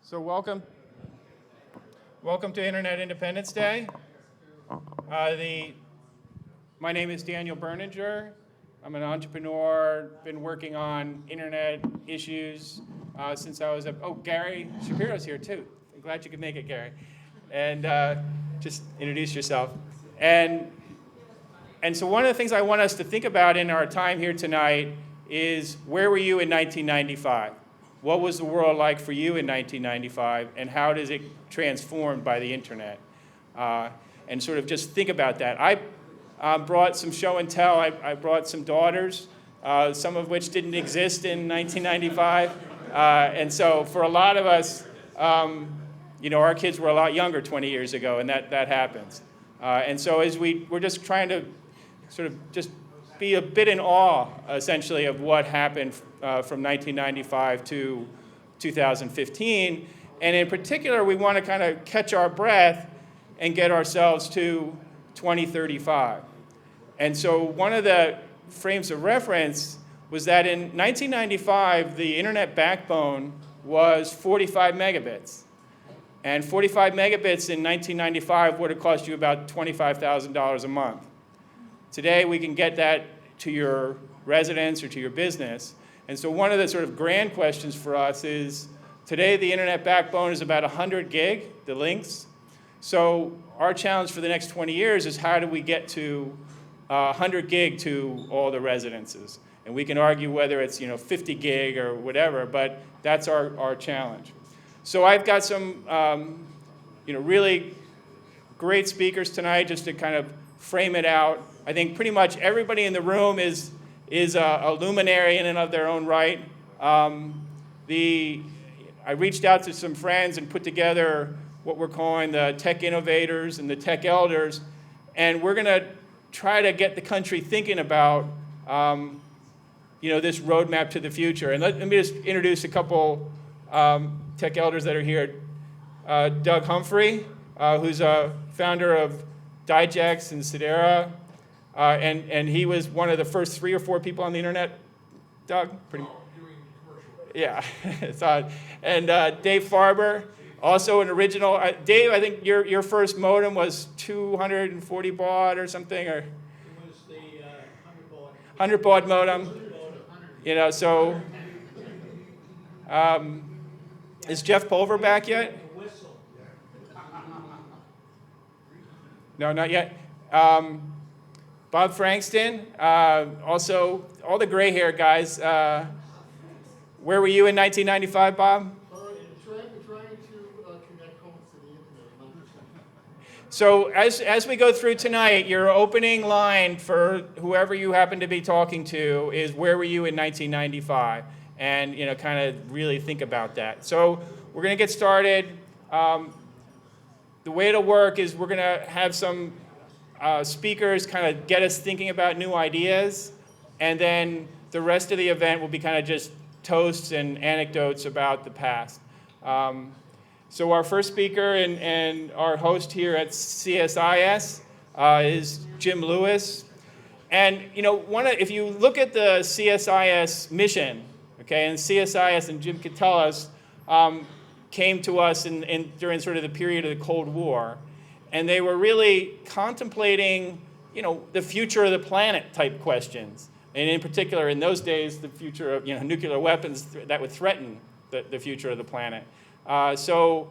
So welcome to Internet Independence Day. My name is Daniel Berninger. I'm an entrepreneur, been working on internet issues since I was Gary Shapiro's here too. I'm glad you could make it, Gary. And just introduce yourself. And so one of the things I want us to think about in our time here tonight is, where were you in 1995? What was the world like for you in 1995, and how does it transformed by the internet? And sort of just think about that. I brought some show and tell. I brought some daughters, some of which didn't exist in 1995. And so for a lot of us, our kids were a lot younger 20 years ago, and that happens. And so as we're just trying to sort of just be a bit in awe, essentially, of what happened from 1995 to 2015. And in particular, we want to kind of catch our breath and get ourselves to 2035. And so one of the frames of reference was that in 1995, the internet backbone was 45 megabits. And 45 megabits in 1995 would have cost you about $25,000 a month. Today, we can get that to your residence or to your business. And so one of the sort of grand questions for us is, today the internet backbone is about 100 gig, the links. So our challenge for the next 20 years is, how do we get to 100 gig to all the residences? And we can argue whether it's 50 gig or whatever, but that's our challenge. So I've got some really great speakers tonight, just to kind of frame it out. I think pretty much everybody in the room is a luminary in and of their own right. I reached out to some friends and put together what we're calling the Tech Innovators and the Tech Elders, and we're going to try to get the country thinking about this roadmap to the future. And let me just introduce a couple Tech Elders that are here. Doug Humphrey, who's a founder of Digex and Sidera. And he was one of the first 3 or 4 people on the internet. Doug? Doing commercial. Yeah, it's odd. And Dave Farber, also an original. Dave, I think your first modem was 240 baud or something, or? It was the 100 baud modem. So is Jeff Pulver back yet? No, not yet. Bob Frankston, also all the gray hair guys. Where were you in 1995, Bob? Trying to connect homes to the internet. So as we go through tonight, your opening line for whoever you happen to be talking to is, where were you in 1995? And kind of really think about that. So we're going to get started. The way it'll work is, we're going to have some speakers kind of get us thinking about new ideas, and then the rest of the event will be kind of just toasts and anecdotes about the past. So our first speaker and our host here at CSIS is Jim Lewis. And if you look at the CSIS mission, okay, and CSIS, and Jim could tell us, came to us during sort of the period of the Cold War. And they were really contemplating, the future of the planet type questions. And in particular, in those days, the future of nuclear weapons that would threaten the future of the planet. So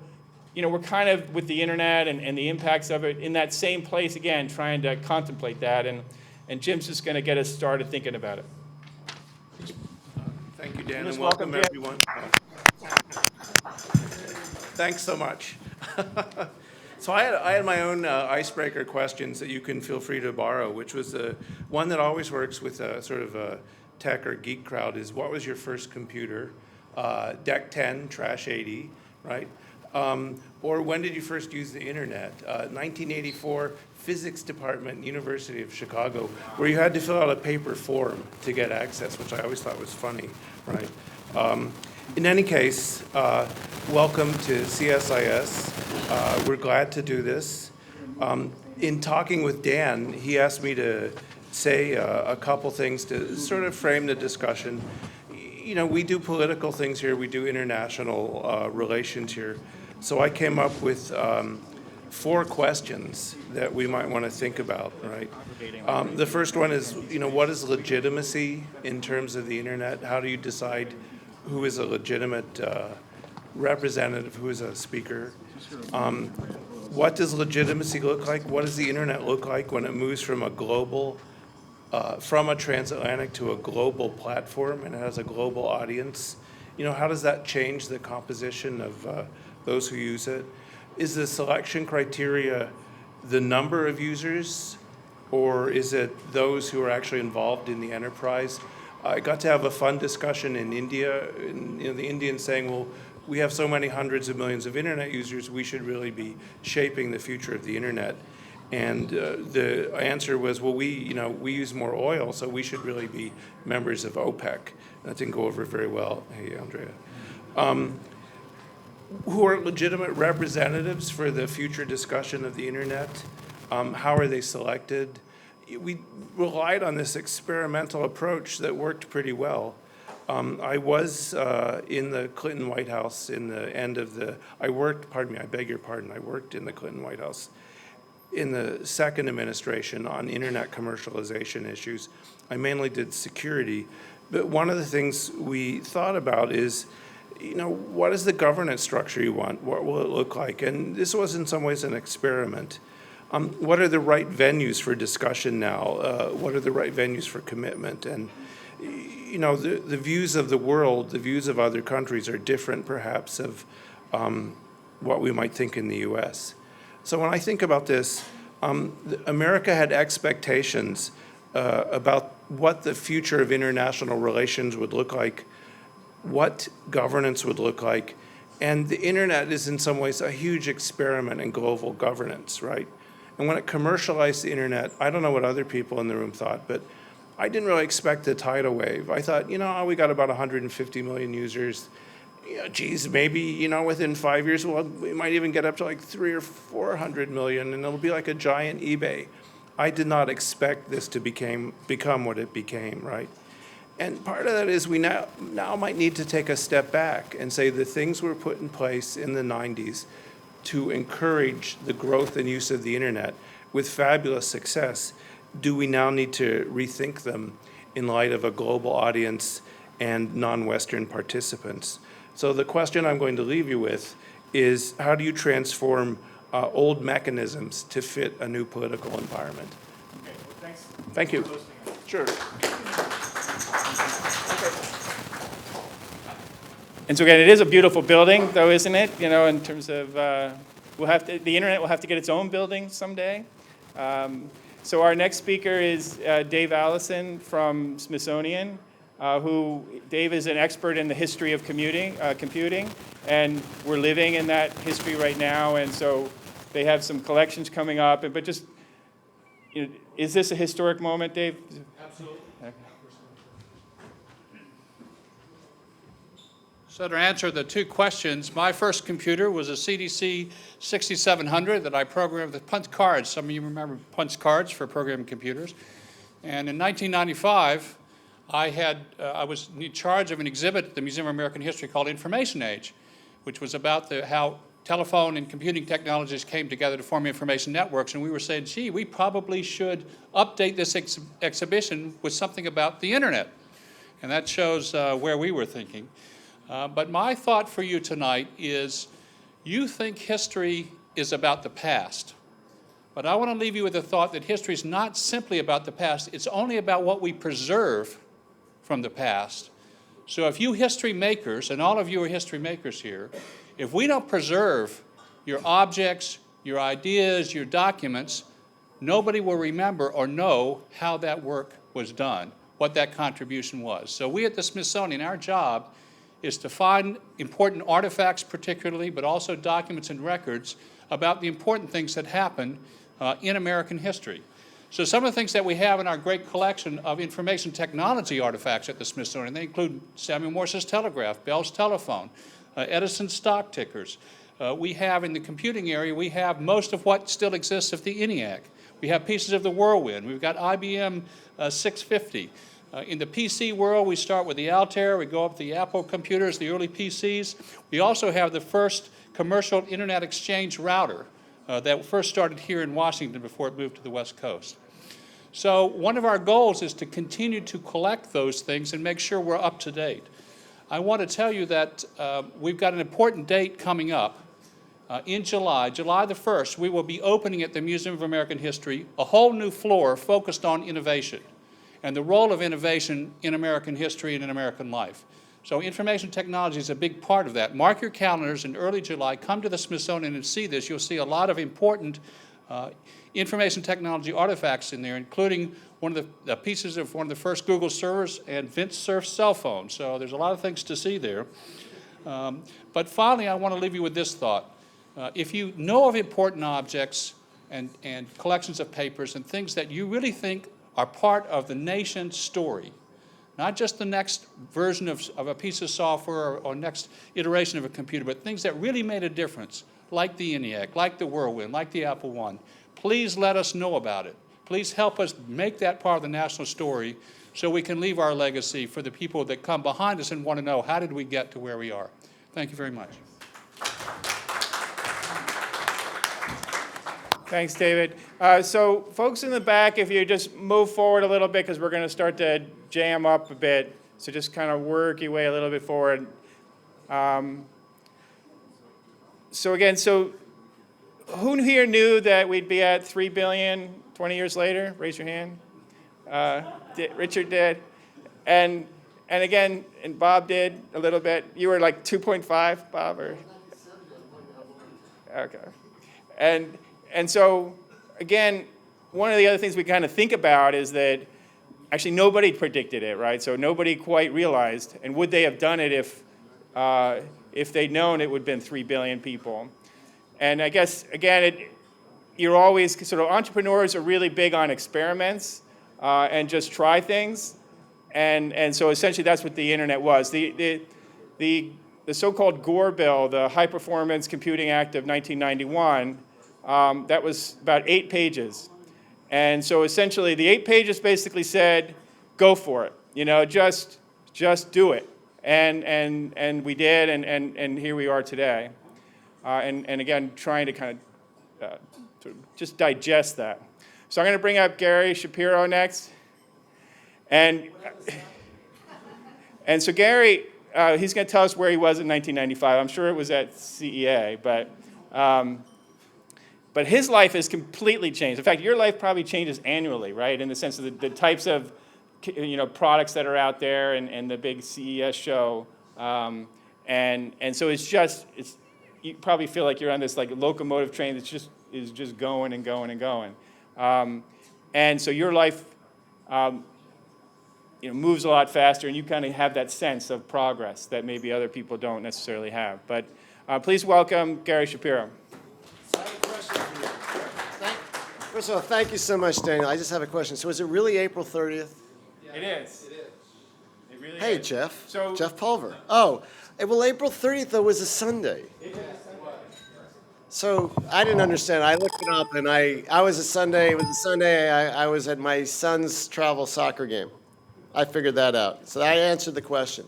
we're kind of, with the internet and the impacts of it, in that same place again, trying to contemplate that. And Jim's just going to get us started thinking about it. Thank you, Dan, and welcome everyone. Thanks so much. So I had my own icebreaker questions that you can feel free to borrow, which was one that always works with a sort of a tech or geek crowd is, what was your first computer? DEC 10, Trash 80, right? Or when did you first use the internet? 1984, physics department, University of Chicago, where you had to fill out a paper form to get access, which I always thought was funny, right? In any case, welcome to CSIS. We're glad to do this. In talking with Dan, he asked me to say a couple things to sort of frame the discussion. you know, we do political things here, we do international relations here. So I came up with 4 questions that we might want to think about, right? The first one is, you know, what is legitimacy in terms of the internet? How do you decide who is a legitimate representative, who is a speaker? What does legitimacy look like? What does the internet look like when it moves from a global, from a transatlantic to a global platform and it has a global audience? You know, how does that change the composition of those who use it? Is the selection criteria the number of users, or is it those who are actually involved in the enterprise? I got to have a fun discussion in India, and, you know, the Indians saying, well, we have so many hundreds of millions of internet users, we should really be shaping the future of the internet. And the answer was, well, we use more oil, so we should really be members of OPEC. That didn't go over very well. Hey, Andrea. Who are legitimate representatives for the future discussion of the internet? How are they selected? We relied on this experimental approach that worked pretty well. I was in the Clinton White House in the end of the, I worked in the Clinton White House in the second administration on internet commercialization issues. I mainly did security, but one of the things we thought about is, you know, what is the governance structure you want? What will it look like? And this was in some ways an experiment. What are the right venues for discussion now? What are the right venues for commitment? And, you know, the views of the world, the views of other countries are different perhaps of what we might think in the US. So when I think about this, America had expectations about what the future of international relations would look like, what governance would look like, and the internet is in some ways a huge experiment in global governance, right? And when it commercialized the internet, I don't know what other people in the room thought, but I didn't really expect a tidal wave. I thought, you know, we got about 150 million users. You know, geez, maybe, you know, within 5 years, well, we might even get up to like 300 or 400 million, and it'll be like a giant eBay. I did not expect this to become what it became, right? And part of that is we now might need to take a step back and say the things were put in place in the 90s to encourage the growth and use of the internet with fabulous success. Do we now need to rethink them in light of a global audience and non-Western participants? So the question I'm going to leave you with is, how do you transform old mechanisms to fit a new political environment? Okay, well, thanks. Thank you. Sure. And so again, it is a beautiful building, though, isn't it? You know, in terms of, the internet will have to get its own building someday. So our next speaker is Dave Allison from Smithsonian, Dave is an expert in the history of computing, and we're living in that history right now, and so they have some collections coming up. But just, you know, is this a historic moment, Dave? Absolutely. Okay. So to answer the 2 questions, my first computer was a CDC 6700 that I programmed with punch cards. Some of you remember punch cards for programming computers. And in 1995, I was in charge of an exhibit at the Museum of American History called Information Age, which was about how telephone and computing technologies came together to form information networks. And we were saying, gee, we probably should update this exhibition with something about the internet. And that shows where we were thinking. But my thought for you tonight is, you think history is about the past. But I want to leave you with the thought that history is not simply about the past, it's only about what we preserve from the past. So if you history makers, and all of you are history makers here, if we don't preserve your objects, your ideas, your documents, nobody will remember or know how that work was done, what that contribution was. So we at the Smithsonian, our job is to find important artifacts particularly, but also documents and records about the important things that happened in American history. So some of the things that we have in our great collection of information technology artifacts at the Smithsonian, they include Samuel Morse's telegraph, Bell's telephone, Edison's stock tickers. We have in the computing area, we have most of what still exists of the ENIAC. We have pieces of the Whirlwind. We've got IBM 650. In the PC world, we start with the Altair, we go up to the Apple computers, the early PCs. We also have the first commercial internet exchange router that first started here in Washington before it moved to the West Coast. So one of our goals is to continue to collect those things and make sure we're up to date. I want to tell you that we've got an important date coming up. In July the 1st, we will be opening at the Museum of American History a whole new floor focused on innovation and the role of innovation in American history and in American life. So information technology is a big part of that. Mark your calendars in early July. Come to the Smithsonian and see this. You'll see a lot of important information technology artifacts in there, including one of the pieces of one of the first Google servers and Vint Cerf's cell phone. So there's a lot of things to see there. But finally, I want to leave you with this thought. If you know of important objects and collections of papers and things that you really think are part of the nation's story, not just the next version of a piece of software or next iteration of a computer, but things that really made a difference, like the ENIAC, like the Whirlwind, like the Apple I, please let us know about it. Please help us make that part of the national story so we can leave our legacy for the people that come behind us and want to know, how did we get to where we are? Thank you very much. Thanks, David. So folks in the back, if you just move forward a little bit, because we're going to start to jam up a bit. So just kind of work your way a little bit forward. So again, who here knew that we'd be at 3 billion 20 years later? Raise your hand. Richard did. And again, and Bob did a little bit. You were like 2.5, Bob? Or? Okay. And so, again, one of the other things we kind of think about is that actually nobody predicted it, right? So nobody quite realized. And would they have done it if they'd known it would have been 3 billion people? And I guess, again, you're always sort of, entrepreneurs are really big on experiments and just try things. And so essentially that's what the internet was. The so-called Gore bill, the High Performance Computing Act of 1991, that was about 8 pages. And so essentially the 8 pages basically said, go for it, just do it. And we did, and here we are today. And again, trying to kind of just digest that. So I'm going to bring up Gary Shapiro next. And so Gary, he's going to tell us where he was in 1995. I'm sure it was at CEA, but his life has completely changed. In fact, your life probably changes annually, right? In the sense of the types of products that are out there and the big CES show. And so you probably feel like you're on this like locomotive train that is just going and going and going. And so your life moves a lot faster, and you kind of have that sense of progress that maybe other people don't necessarily have. But please welcome Gary Shapiro. First of all, thank you so much, Daniel. I just have a question. So is it really April 30th? Yeah. It is. It really Hey, is. Jeff. So, Jeff Pulver. Oh, well, April 30th, though, was a Sunday. So I didn't understand. I looked it up, and I was a Sunday. It was a Sunday. I was at my son's travel soccer game. I figured that out. So I answered the question.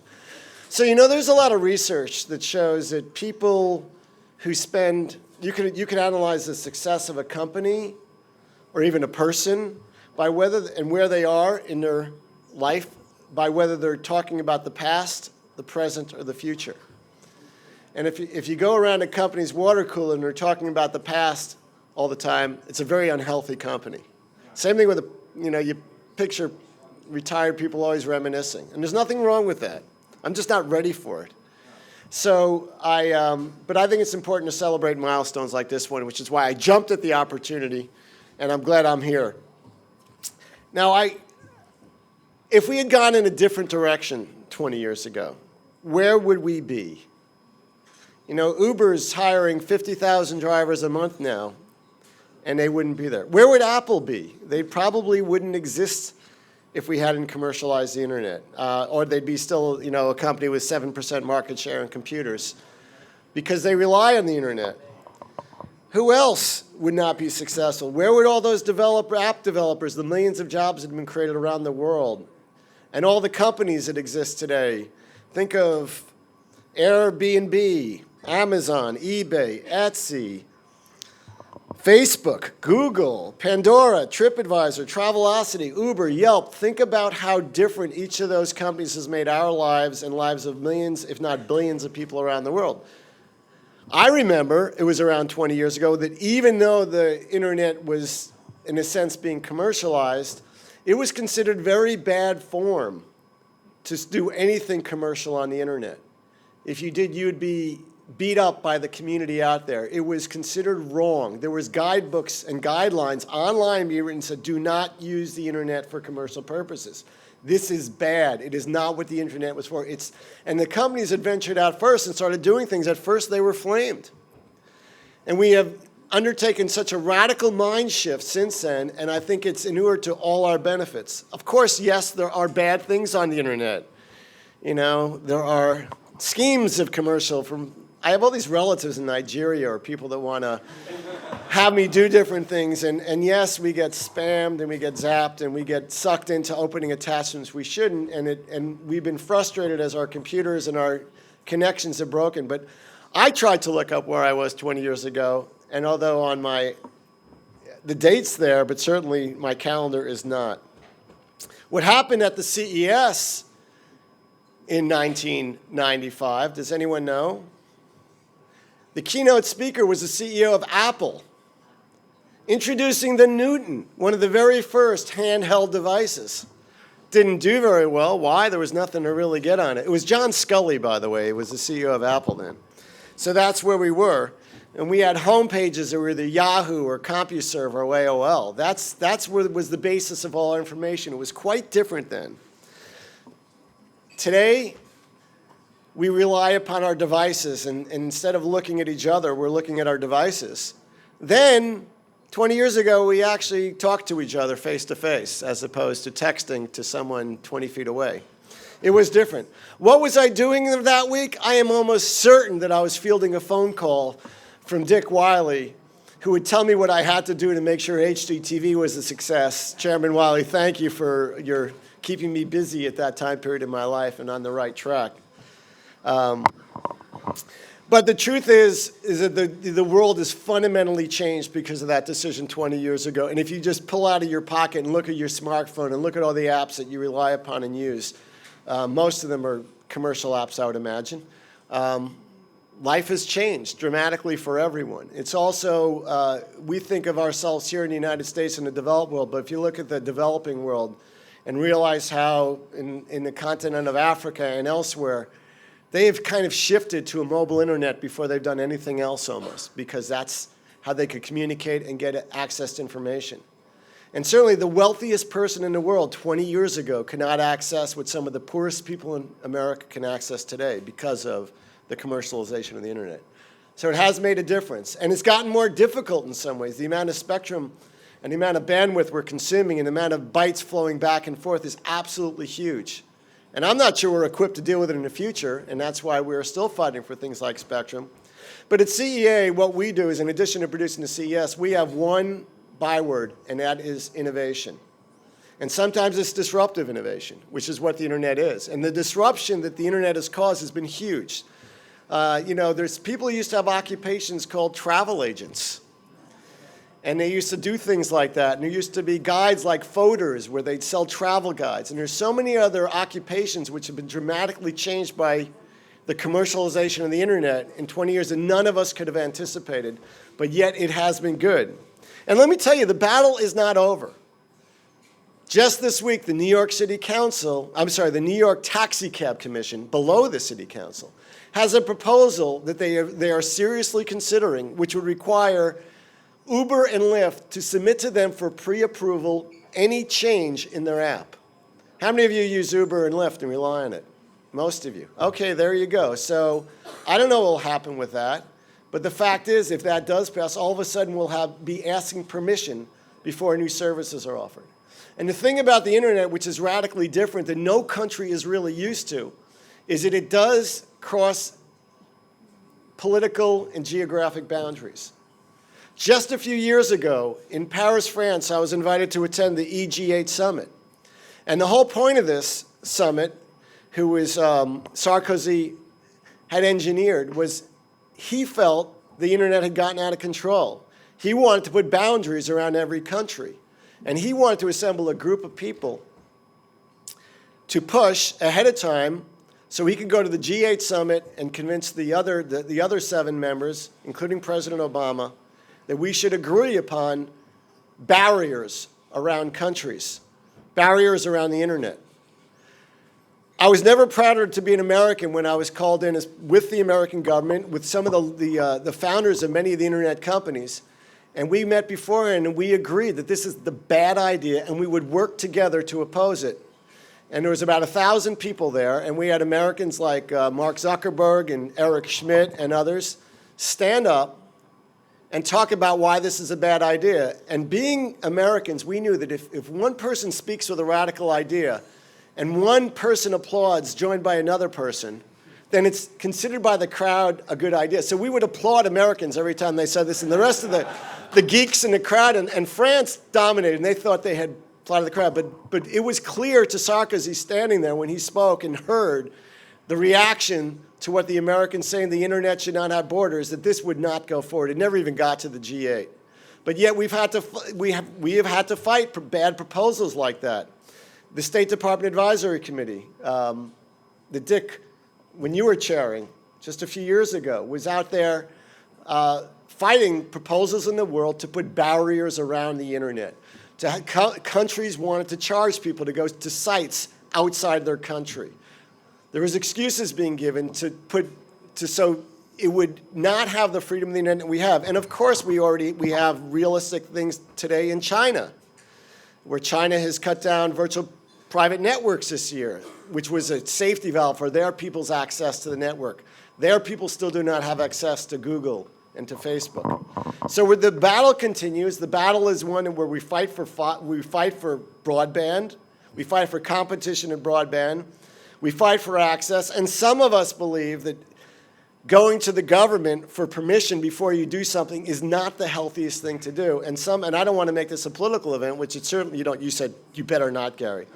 So, there's a lot of research that shows that people who spend, you can analyze the success of a company or even a person by whether and where they are in their life, by whether they're talking about the past, the present, or the future. And if you go around a company's water cooler and they're talking about the past all the time, it's a very unhealthy company. Same thing with, you picture retired people always reminiscing. And there's nothing wrong with that. I'm just not ready for it. So but I think it's important to celebrate milestones like this one, which is why I jumped at the opportunity, and I'm glad I'm here. Now, if we had gone in a different direction 20 years ago, where would we be? Uber's hiring 50,000 drivers a month now, and they wouldn't be there. Where would Apple be? They probably wouldn't exist if we hadn't commercialized the internet, or they'd be still, a company with 7% market share in computers, because they rely on the internet. Who else would not be successful? Where would all those app developers, the millions of jobs that have been created around the world, and all the companies that exist today. Think of Airbnb, Amazon, eBay, Etsy, Facebook, Google, Pandora, TripAdvisor, Travelocity, Uber, Yelp. Think about how different each of those companies has made our lives and lives of millions, if not billions of people around the world. I remember, it was around 20 years ago, that even though the internet was, in a sense, being commercialized, it was considered very bad form to do anything commercial on the internet. If you did, you'd be beat up by the community out there. It was considered wrong. There was guidebooks and guidelines online being written that said, do not use the internet for commercial purposes. This is bad. It is not what the internet was for. And the companies that ventured out first and started doing things, at first they were flamed. And we have undertaken such a radical mind shift since then, and I think it's inured to all our benefits. Of course, yes, there are bad things on the internet. You know, there are schemes of commercial from, I have all these relatives in Nigeria or people that want to have me do different things, and yes, we get spammed and we get zapped and we get sucked into opening attachments we shouldn't, and we've been frustrated as our computers and our connections are broken. But I tried to look up where I was 20 years ago, and although on the date's there, but certainly my calendar is not. What happened at the CES in 1995, does anyone know? The keynote speaker was the CEO of Apple, introducing the Newton, one of the very first handheld devices. Didn't do very well. Why? There was nothing to really get on it. It was John Sculley, by the way, who was the CEO of Apple then. So that's where we were. And we had home pages that were either Yahoo or CompuServe or AOL. That's where was the basis of all our information. It was quite different then. Today, we rely upon our devices, and instead of looking at each other, we're looking at our devices. Then, 20 years ago, we actually talked to each other face to face, as opposed to texting to someone 20 feet away. It was different. What was I doing that week? I am almost certain that I was fielding a phone call from Dick Wiley, who would tell me what I had to do to make sure HDTV was a success. Chairman Wiley, thank you for your keeping me busy at that time period in my life and on the right track. But the truth is that the world has fundamentally changed because of that decision 20 years ago. And if you just pull out of your pocket and look at your smartphone and look at all the apps that you rely upon and use, most of them are commercial apps, I would imagine. Life has changed dramatically for everyone. It's also, we think of ourselves here in the United States in the developed world, but if you look at the developing world and realize how in the continent of Africa and elsewhere, they have kind of shifted to a mobile internet before they've done anything else almost, because that's how they could communicate and get access to information. And certainly the wealthiest person in the world 20 years ago could not access what some of the poorest people in America can access today because of the commercialization of the internet. So it has made a difference. And it's gotten more difficult in some ways. The amount of spectrum and the amount of bandwidth we're consuming and the amount of bytes flowing back and forth is absolutely huge. And I'm not sure we're equipped to deal with it in the future, and that's why we're still fighting for things like spectrum. But at CEA, what we do is, in addition to producing the CES, we have one byword, and that is innovation. And sometimes it's disruptive innovation, which is what the internet is. And the disruption that the internet has caused has been huge. There's people who used to have occupations called travel agents. And they used to do things like that. And there used to be guides like Foders where they'd sell travel guides. And there's so many other occupations which have been dramatically changed by the commercialization of the internet in 20 years that none of us could have anticipated. But yet it has been good. And let me tell you, the battle is not over. Just this week, the New York Taxi Cab Commission, below the City Council, has a proposal that they are seriously considering, which would require Uber and Lyft to submit to them for pre-approval any change in their app. How many of you use Uber and Lyft and rely on it? Most of you. Okay, there you go. So I don't know what will happen with that, but the fact is, if that does pass, all of a sudden we'll be asking permission before new services are offered. And the thing about the internet, which is radically different that no country is really used to, is that it does cross political and geographic boundaries. Just a few years ago, in Paris, France, I was invited to attend the EG8 summit. And the whole point of this summit, who was Sarkozy had engineered, was he felt the internet had gotten out of control. He wanted to put boundaries around every country. And he wanted to assemble a group of people to push ahead of time so he could go to the G8 summit and convince the other 7 members, including President Obama, that we should agree upon barriers around countries, barriers around the internet. I was never prouder to be an American when I was called in with the American government, with some of the founders of many of the internet companies. And we met beforehand and we agreed that this is the bad idea and we would work together to oppose it. And there was about 1,000 people there, and we had Americans like Mark Zuckerberg and Eric Schmidt and others stand up and talk about why this is a bad idea. And being Americans, we knew that if one person speaks with a radical idea and one person applauds joined by another person, then it's considered by the crowd a good idea. So we would applaud Americans every time they said this, and the rest of the geeks in the crowd, and France dominated, and they thought they had applauded the crowd. But it was clear to Sarkozy standing there when he spoke and heard the reaction to what the Americans saying the internet should not have borders, that this would not go forward. It never even got to the G8. But yet we have had to fight bad proposals like that. The State Department Advisory Committee, the Dick, when you were chairing just a few years ago, was out there fighting proposals in the world to put barriers around the internet. Countries wanted to charge people to go to sites outside their country. There was excuses being given so it would not have the freedom of the internet we have. And of course we have realistic things today in China, where China has cut down virtual private networks this year, which was a safety valve for their people's access to the network. Their people still do not have access to Google and to Facebook. So the battle continues. The battle is one where we fight for broadband. We fight for competition in broadband. We fight for access. And some of us believe that going to the government for permission before you do something is not the healthiest thing to do. And I don't want to make this a political event, which it certainly you don't. You said you better not, Gary.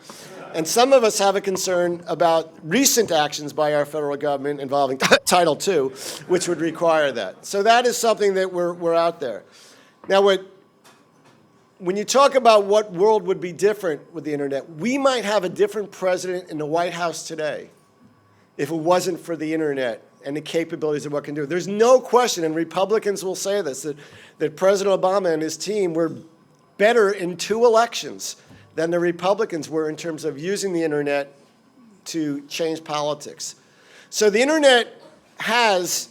And some of us have a concern about recent actions by our federal government involving Title II, which would require that. So that is something that we're out there. Now, when you talk about what world would be different with the internet, we might have a different president in the White House today if it wasn't for the internet and the capabilities of what it can do. There's no question, and Republicans will say this, that President Obama and his team were better in 2 elections than the Republicans were in terms of using the internet to change politics. So the internet has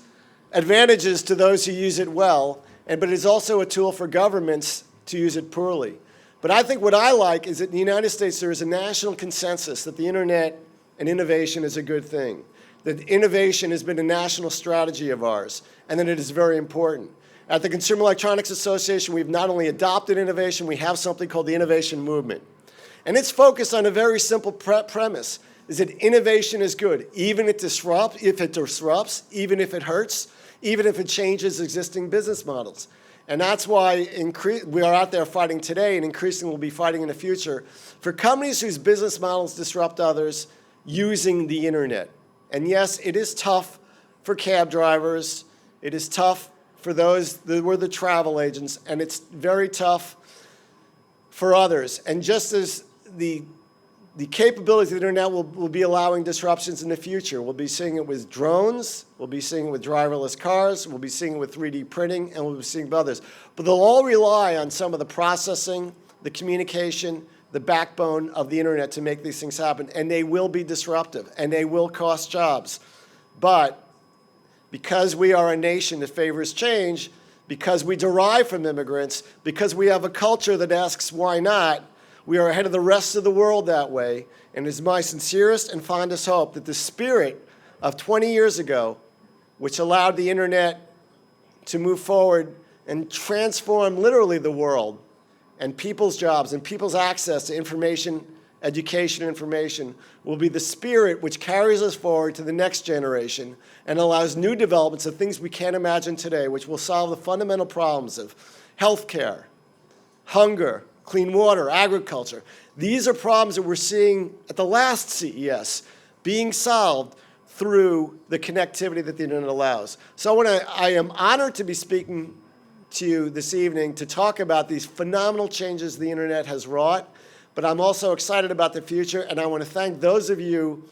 advantages to those who use it well, but it is also a tool for governments to use it poorly. But I think what I like is that in the United States there is a national consensus that the internet and innovation is a good thing, that innovation has been a national strategy of ours, and that it is very important. At the Consumer Electronics Association, we've not only adopted innovation, we have something called the innovation movement. And it's focused on a very simple premise, is that innovation is good, even if it disrupts, even if it hurts, even if it changes existing business models. And that's why we are out there fighting today, and increasingly we'll be fighting in the future, for companies whose business models disrupt others using the internet. And yes, it is tough for cab drivers, it is tough for those that were the travel agents, and it's very tough for others. And just as the capabilities of the internet will be allowing disruptions in the future. We'll be seeing it with drones, we'll be seeing it with driverless cars, we'll be seeing it with 3D printing, and we'll be seeing it with others. But they'll all rely on some of the processing, the communication, the backbone of the internet to make these things happen. And they will be disruptive, and they will cost jobs. But because we are a nation that favors change, because we derive from immigrants, because we have a culture that asks why not, we are ahead of the rest of the world that way, and it is my sincerest and fondest hope that the spirit of 20 years ago, which allowed the internet to move forward and transform literally the world and people's jobs and people's access to information, education and information, will be the spirit which carries us forward to the next generation and allows new developments of things we can't imagine today, which will solve the fundamental problems of healthcare, hunger, clean water, agriculture. These are problems that we're seeing at the last CES being solved through the connectivity that the internet allows. So I am honored to be speaking to you this evening to talk about these phenomenal changes the internet has wrought, but I'm also excited about the future, and I want to thank those of you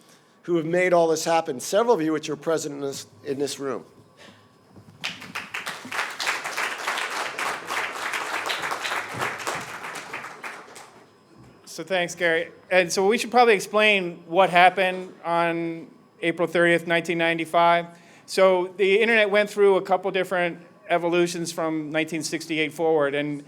who have made all this happen, several of you which are present in this room. So thanks, Gary. And so we should probably explain what happened on April 30th, 1995. So the internet went through a couple different evolutions from 1968 forward. And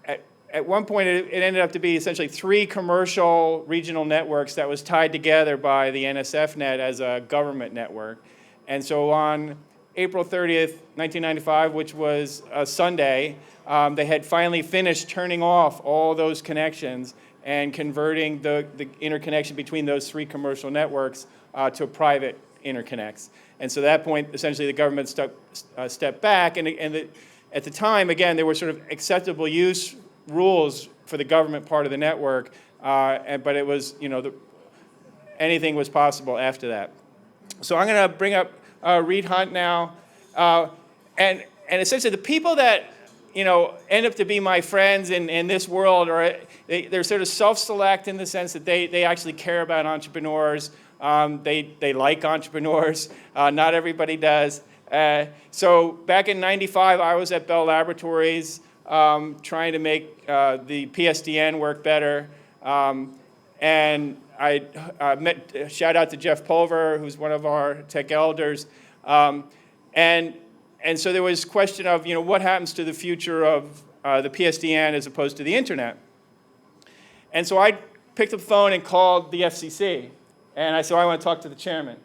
at one point, it ended up to be essentially 3 commercial regional networks that was tied together by the NSFNET as a government network. And so on April 30th, 1995, which was a Sunday, they had finally finished turning off all those connections and converting the interconnection between those 3 commercial networks to private interconnects. And so at that point, essentially, the government stepped back. And at the time, again, there were sort of acceptable use rules for the government part of the network, but it was, anything was possible after that. So I'm going to bring up Reed Hunt now. And essentially, the people that end up to be my friends in this world, they're sort of self-select in the sense that they actually care about entrepreneurs. They like entrepreneurs. Not everybody does. So back in '95, I was at Bell Laboratories trying to make the PSTN work better. And I met, shout out to Jeff Pulver, who's one of our tech elders. And so there was a question of, what happens to the future of the PSTN as opposed to the internet? And so I picked up the phone and called the FCC. And I said, I want to talk to the chairman.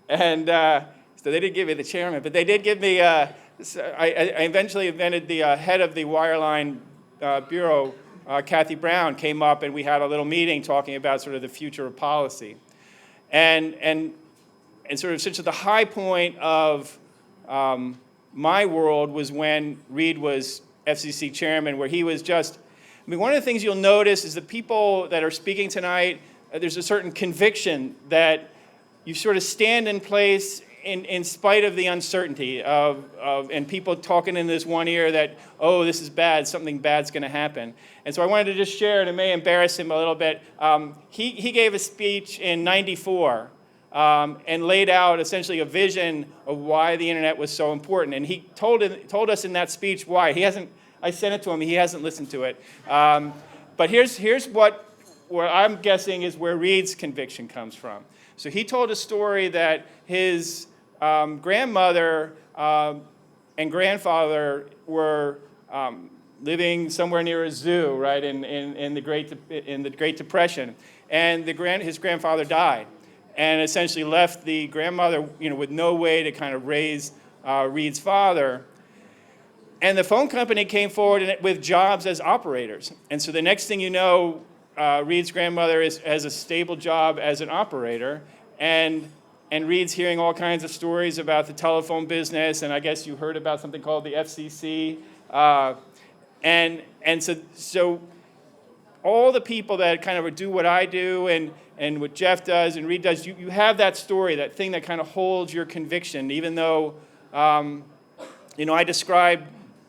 And so they didn't give me the chairman, but they did give me, I eventually invented the head of the wireline bureau, Kathy Brown, came up and we had a little meeting talking about sort of the future of policy. And sort of since the high point of my world was when Reed was FCC chairman, where he was just, one of the things you'll notice is the people that are speaking tonight, there's a certain conviction that you sort of stand in place in spite of the uncertainty and people talking in this one ear that, oh, this is bad, something bad's going to happen. And so I wanted to just share, and it may embarrass him a little bit. He gave a speech in '94 and laid out essentially a vision of why the internet was so important. And he told us in that speech why. I sent it to him. He hasn't listened to it. But here's what I'm guessing is where Reed's conviction comes from. So he told a story that his grandmother and grandfather were living somewhere near a zoo, right, in the Great Depression, and his grandfather died, and essentially left the grandmother, with no way to kind of raise Reed's father. And the phone company came forward with jobs as operators, and so the next thing you know, Reed's grandmother has a stable job as an operator, and Reed's hearing all kinds of stories about the telephone business, and I guess you heard about something called the FCC, and so all the people that kind of do what I do and what Jeff does and Reed does, you have that story, that thing that kind of holds your conviction, even though I describe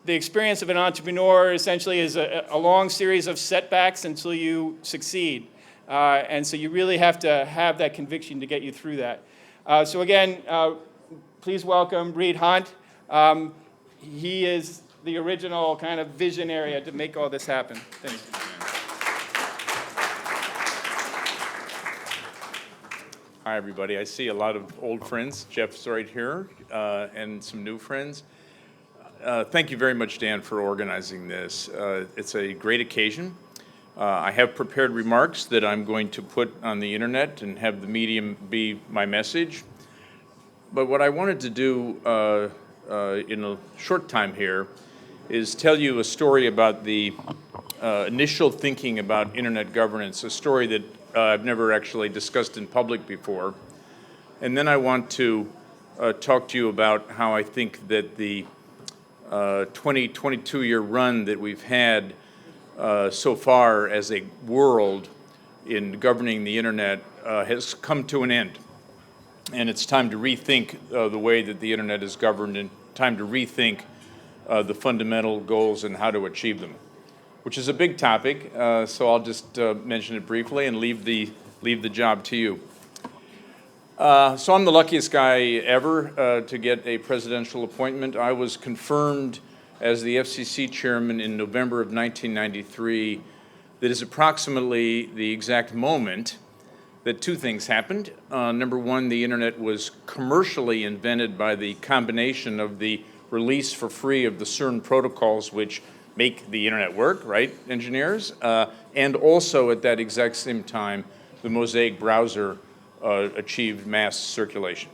the experience of an entrepreneur essentially as a long series of setbacks until you succeed. And so you really have to have that conviction to get you through that. So again, please welcome Reed Hunt. He is the original kind of visionary to make all this happen. Thanks. Hi, everybody. I see a lot of old friends. Jeff's right here, and some new friends. Thank you very much, Dan, for organizing this. It's a great occasion. I have prepared remarks that I'm going to put on the internet and have the medium be my message. But what I wanted to do in a short time here is tell you a story about the initial thinking about internet governance, a story that I've never actually discussed in public before. And then I want to talk to you about how I think that the 22-year run that we've had so far as a world in governing the internet has come to an end. And it's time to rethink the way that the internet is governed, and time to rethink the fundamental goals and how to achieve them, which is a big topic. So I'll just mention it briefly and leave the job to you. So I'm the luckiest guy ever to get a presidential appointment. I was confirmed as the FCC chairman in November of 1993. That is approximately the exact moment that two things happened. Number one, the internet was commercially invented by the combination of the release for free of the CERN protocols, which make the internet work, right, engineers? And also at that exact same time, the Mosaic browser achieved mass circulation.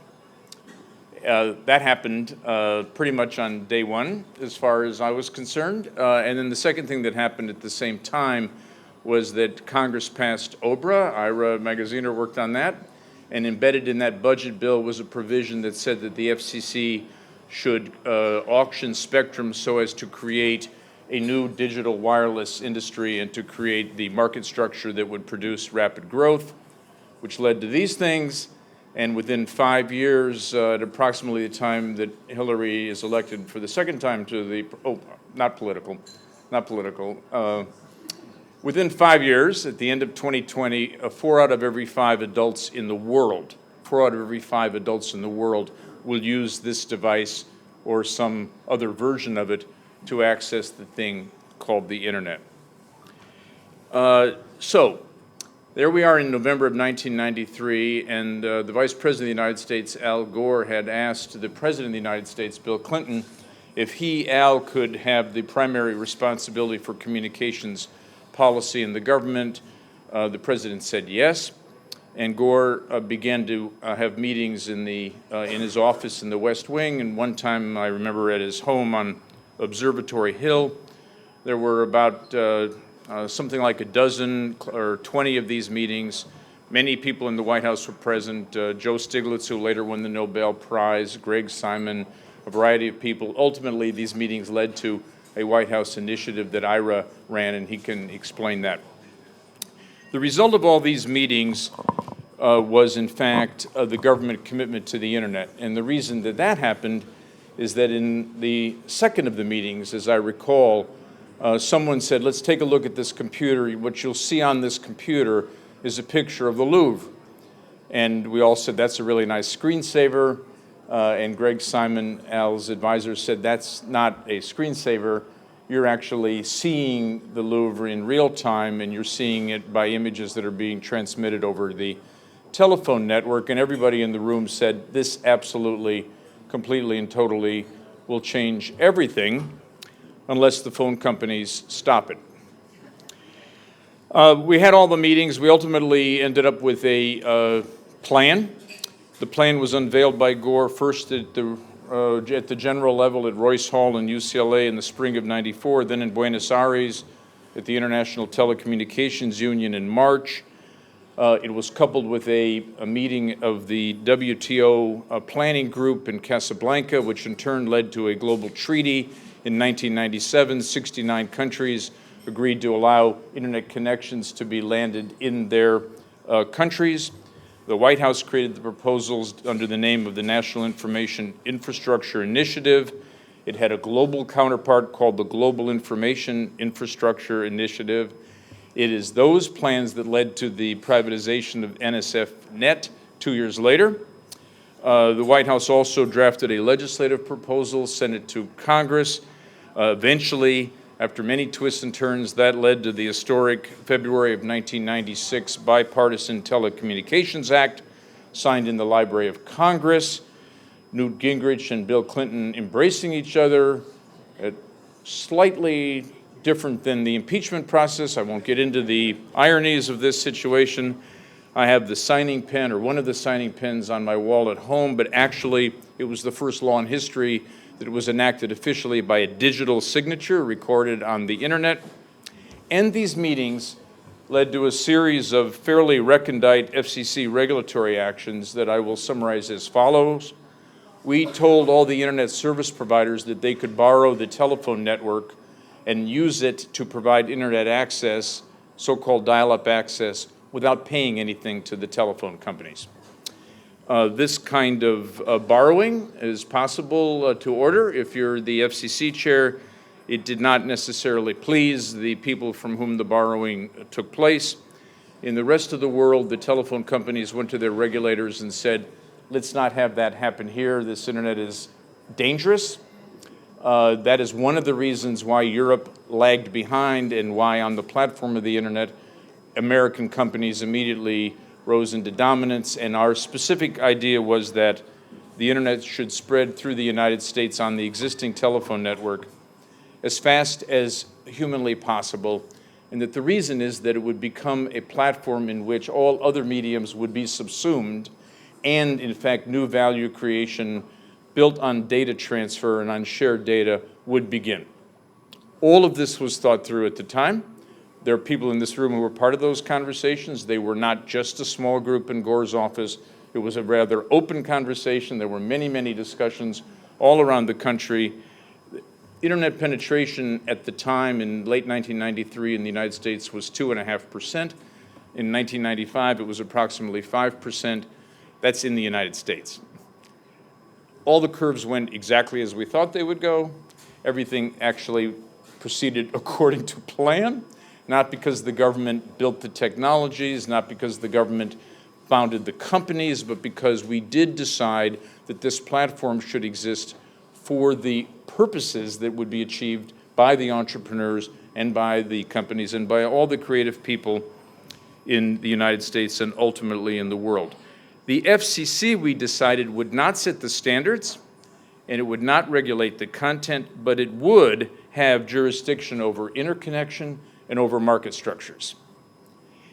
That happened pretty much on day one, as far as I was concerned. And then the second thing that happened at the same time was that Congress passed OBRA. Ira Magaziner worked on that. And embedded in that budget bill was a provision that said that the FCC should auction spectrum so as to create a new digital wireless industry and to create the market structure that would produce rapid growth, which led to these things. And within 5 years, at approximately the time that Hillary is elected for the second time to the, not political, within 5 years, at the end of 2020, 4 out of every 5 adults in the world, 4 out of every 5 adults in the world will use this device or some other version of it to access the thing called the internet. So there we are in November of 1993, and the Vice President of the United States, Al Gore, had asked the President of the United States, Bill Clinton, if he, Al, could have the primary responsibility for communications policy in the government. The President said yes, and Gore began to have meetings in his office in the West Wing, and one time I remember at his home on Observatory Hill, there were about something like a dozen or 20 of these meetings. Many people in the White House were present. Joe Stiglitz, who later won the Nobel Prize, Greg Simon, a variety of people. Ultimately, these meetings led to a White House initiative that Ira ran, and he can explain that. The result of all these meetings was, in fact, the government commitment to the internet. And the reason that that happened is that in the second of the meetings, as I recall, someone said, let's take a look at this computer. What you'll see on this computer is a picture of the Louvre. And we all said, that's a really nice screensaver. And Greg Simon, Al's advisor, said, that's not a screensaver. You're actually seeing the Louvre in real time, and you're seeing it by images that are being transmitted over the telephone network. And everybody in the room said, this absolutely, completely, and totally will change everything unless the phone companies stop it. We had all the meetings. We ultimately ended up with a plan. The plan was unveiled by Gore first at the general level at Royce Hall in UCLA in the spring of '94, then in Buenos Aires at the International Telecommunications Union in March. It was coupled with a meeting of the WTO planning group in Casablanca, which in turn led to a global treaty in 1997. 69 countries agreed to allow internet connections to be landed in their countries. The White House created the proposals under the name of the National Information Infrastructure Initiative. It had a global counterpart called the Global Information Infrastructure Initiative. It is those plans that led to the privatization of NSFNET 2 years later. The White House also drafted a legislative proposal, sent it to Congress. Eventually, after many twists and turns, that led to the historic February of 1996 Bipartisan Telecommunications Act, signed in the Library of Congress. Newt Gingrich and Bill Clinton embracing each other, slightly different than the impeachment process. I won't get into the ironies of this situation. I have the signing pen, or one of the signing pens, on my wall at home, but actually it was the first law in history that was enacted officially by a digital signature recorded on the internet. And these meetings led to a series of fairly recondite FCC regulatory actions that I will summarize as follows. We told all the internet service providers that they could borrow the telephone network and use it to provide internet access, so-called dial-up access, without paying anything to the telephone companies. This kind of borrowing is possible to order if you're the FCC chair. It did not necessarily please the people from whom the borrowing took place. In the rest of the world, the telephone companies went to their regulators and said, let's not have that happen here. This internet is dangerous. That is one of the reasons why Europe lagged behind and why on the platform of the internet, American companies immediately rose into dominance. And our specific idea was that the internet should spread through the United States on the existing telephone network as fast as humanly possible, and that the reason is that it would become a platform in which all other mediums would be subsumed, and in fact new value creation built on data transfer and on shared data would begin. All of this was thought through at the time. There are people in this room who were part of those conversations. They were not just a small group in Gore's office. It was a rather open conversation. There were many, many discussions all around the country. Internet penetration at the time in late 1993 in the United States was 2.5%. In 1995, it was approximately 5%. That's in the United States. All the curves went exactly as we thought they would go. Everything actually proceeded according to plan, not because the government built the technologies, not because the government founded the companies, but because we did decide that this platform should exist for the purposes that would be achieved by the entrepreneurs and by the companies and by all the creative people in the United States and ultimately in the world. The FCC, we decided, would not set the standards and it would not regulate the content, but it would have jurisdiction over interconnection and over market structures.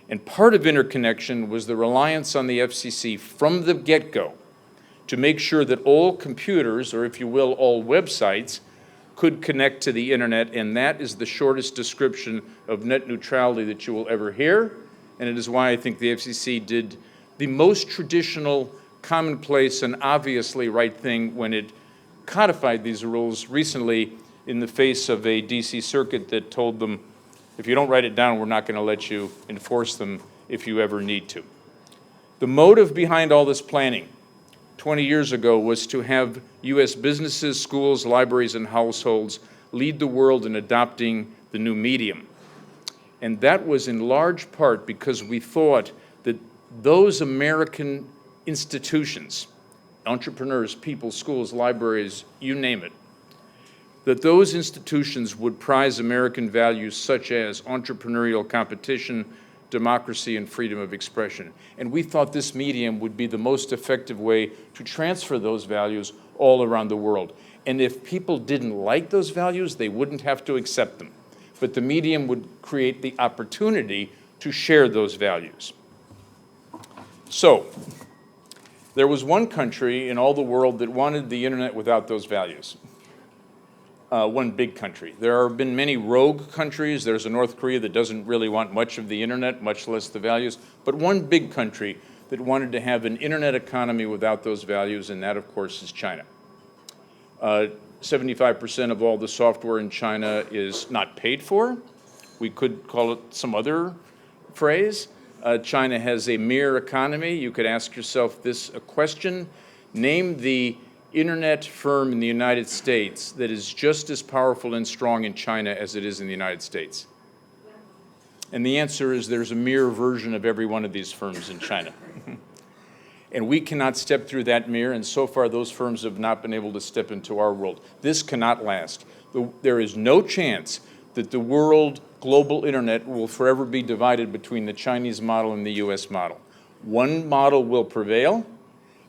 And part of interconnection was the reliance on the FCC from the get-go to make sure that all computers, or if you will, all websites, could connect to the internet, and that is the shortest description of net neutrality that you will ever hear, and it is why I think the FCC did the most traditional, commonplace, and obviously right thing when it codified these rules recently in the face of a DC circuit that told them, if you don't write it down, we're not going to let you enforce them if you ever need to. The motive behind all this planning 20 years ago was to have U.S. businesses, schools, libraries, and households lead the world in adopting the new medium. And that was in large part because we thought that those American institutions, entrepreneurs, people, schools, libraries, you name it, that those institutions would prize American values such as entrepreneurial competition, democracy, and freedom of expression. And we thought this medium would be the most effective way to transfer those values all around the world. And if people didn't like those values, they wouldn't have to accept them. But the medium would create the opportunity to share those values. So, there was one country in all the world that wanted the internet without those values. One big country. There have been many rogue countries. There's a North Korea that doesn't really want much of the internet, much less the values. But one big country that wanted to have an internet economy without those values, and that, of course, is China. 75% of all the software in China is not paid for. We could call it some other phrase. China has a mere economy. You could ask yourself this question. Name the internet firm in the United States that is just as powerful and strong in China as it is in the United States. And the answer is there's a mirror version of every one of these firms in China. And we cannot step through that mirror, and so far those firms have not been able to step into our world. This cannot last. There is no chance that the world global internet will forever be divided between the Chinese model and the US model. One model will prevail.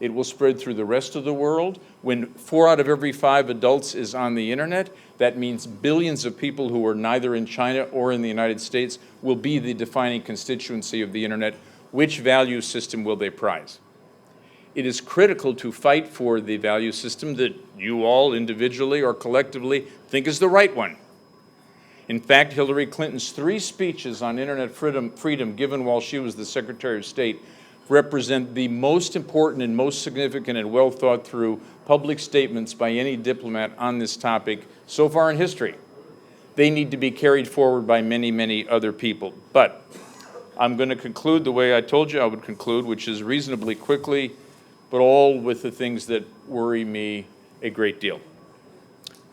It will spread through the rest of the world. When 4 out of every 5 adults is on the internet, that means billions of people who are neither in China or in the United States will be the defining constituency of the internet. Which value system will they prize? It is critical to fight for the value system that you all individually or collectively think is the right one. In fact, Hillary Clinton's 3 speeches on internet freedom given while she was the Secretary of State represent the most important and most significant and well thought through public statements by any diplomat on this topic so far in history. They need to be carried forward by many, many other people. But I'm going to conclude the way I told you I would conclude, which is reasonably quickly, but all with the things that worry me a great deal.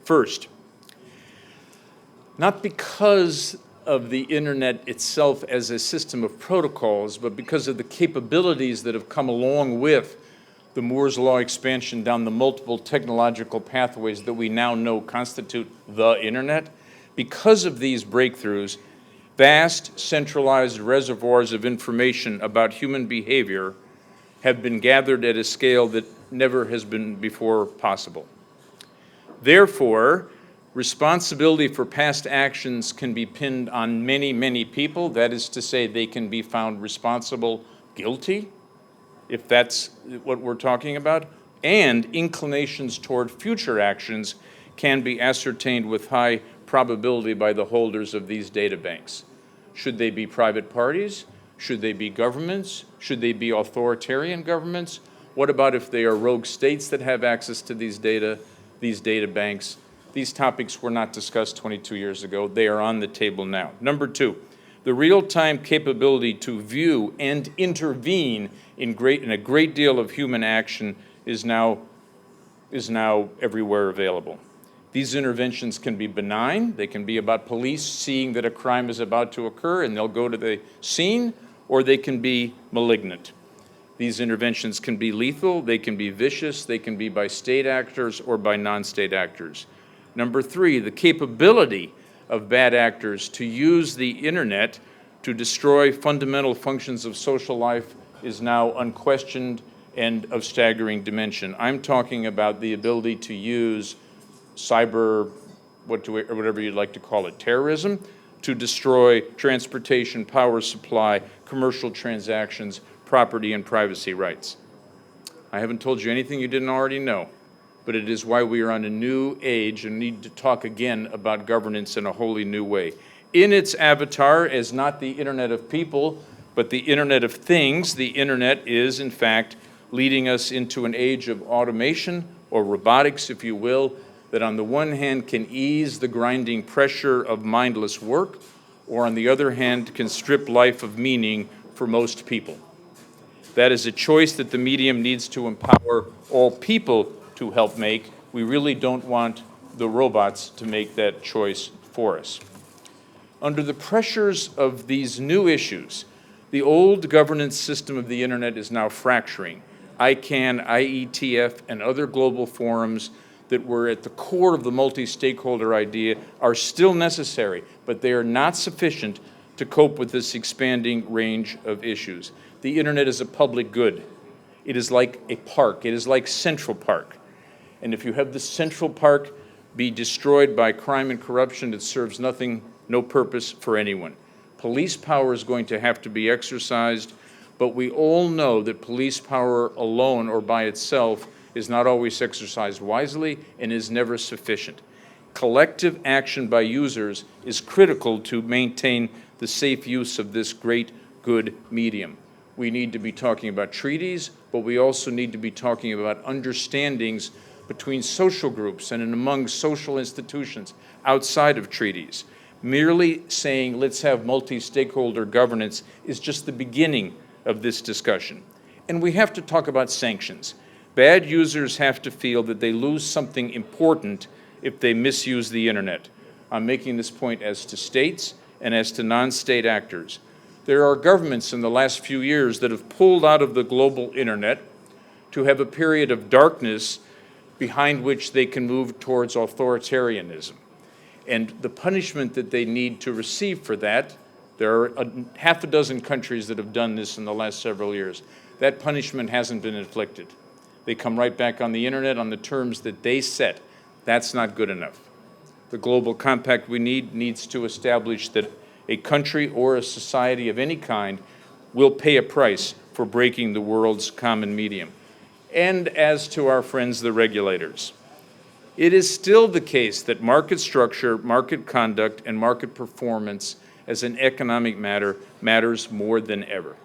First, not because of the internet itself as a system of protocols, but because of the capabilities that have come along with the Moore's Law expansion down the multiple technological pathways that we now know constitute the internet. Because of these breakthroughs, vast centralized reservoirs of information about human behavior have been gathered at a scale that never has been before possible. Therefore, responsibility for past actions can be pinned on many, many people. That is to say, they can be found responsible, guilty, if that's what we're talking about, and inclinations toward future actions can be ascertained with high probability by the holders of these data banks. Should they be private parties? Should they be governments? Should they be authoritarian governments? What about if they are rogue states that have access to these data banks? These topics were not discussed 22 years ago. They are on the table now. Number two, the real-time capability to view and intervene in a great deal of human action is now everywhere available. These interventions can be benign. They can be about police seeing that a crime is about to occur and they'll go to the scene, or they can be malignant. These interventions can be lethal, they can be vicious, they can be by state actors or by non-state actors. Number three, the capability of bad actors to use the internet to destroy fundamental functions of social life is now unquestioned and of staggering dimension. I'm talking about the ability to use cyber, or whatever you'd like to call it, terrorism, to destroy transportation, power supply, commercial transactions, property and privacy rights. I haven't told you anything you didn't already know, but it is why we are on a new age and need to talk again about governance in a wholly new way. In its avatar as not the Internet of people, but the Internet of things, the Internet is, in fact, leading us into an age of automation, or robotics, if you will, that on the one hand can ease the grinding pressure of mindless work, or on the other hand can strip life of meaning for most people. That is a choice that the medium needs to empower all people to help make. We really don't want the robots to make that choice for us. Under the pressures of these new issues, the old governance system of the internet is now fracturing. ICANN, IETF, and other global forums that were at the core of the multi-stakeholder idea are still necessary, but they are not sufficient to cope with this expanding range of issues. The internet is a public good. It is like a park. It is like Central Park. And if you have the Central Park be destroyed by crime and corruption, it serves nothing, no purpose for anyone. Police power is going to have to be exercised, but we all know that police power alone or by itself is not always exercised wisely and is never sufficient. Collective action by users is critical to maintain the safe use of this great good medium. We need to be talking about treaties, but we also need to be talking about understandings between social groups and among social institutions outside of treaties. Merely saying, let's have multi-stakeholder governance is just the beginning of this discussion. And we have to talk about sanctions. Bad users have to feel that they lose something important if they misuse the internet. I'm making this point as to states and as to non-state actors. There are governments in the last few years that have pulled out of the global internet to have a period of darkness behind which they can move towards authoritarianism. And the punishment that they need to receive for that, there are half a dozen countries that have done this in the last several years. That punishment hasn't been inflicted. They come right back on the internet on the terms that they set. That's not good enough. The global compact we need needs to establish that a country or a society of any kind will pay a price for breaking the world's common medium. And as to our friends, the regulators, it is still the case that market structure, market conduct, and market performance as an economic matter matters more than ever.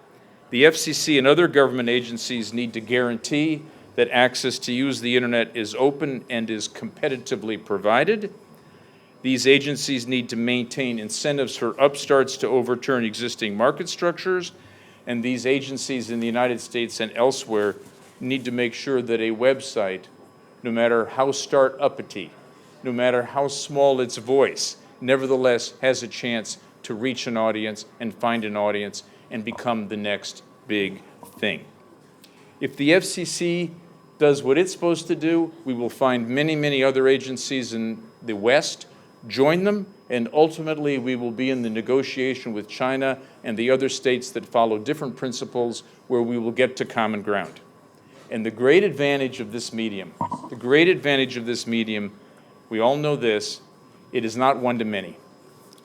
The FCC and other government agencies need to guarantee that access to use the internet is open and is competitively provided. These agencies need to maintain incentives for upstarts to overturn existing market structures, and these agencies in the United States and elsewhere need to make sure that a website, no matter how start-uppity, no matter how small its voice, nevertheless has a chance to reach an audience and find an audience and become the next big thing. If the FCC does what it's supposed to do, we will find many, many other agencies in the West join them, and ultimately we will be in the negotiation with China and the other states that follow different principles where we will get to common ground. And the great advantage of this medium, we all know this, it is not one to many.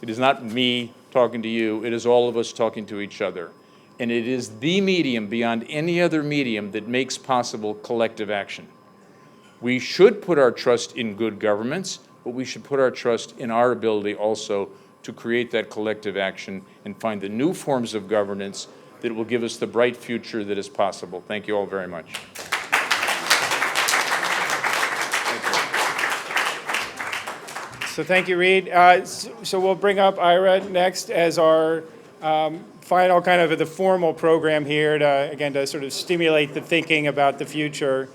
It is not me talking to you, it is all of us talking to each other. And it is the medium beyond any other medium that makes possible collective action. We should put our trust in good governments, but we should put our trust in our ability also to create that collective action and find the new forms of governance that will give us the bright future that is possible. Thank you all very much. So thank you, Reed. So we'll bring up Ira next as our final kind of the formal program here to, again, to sort of stimulate the thinking about the future.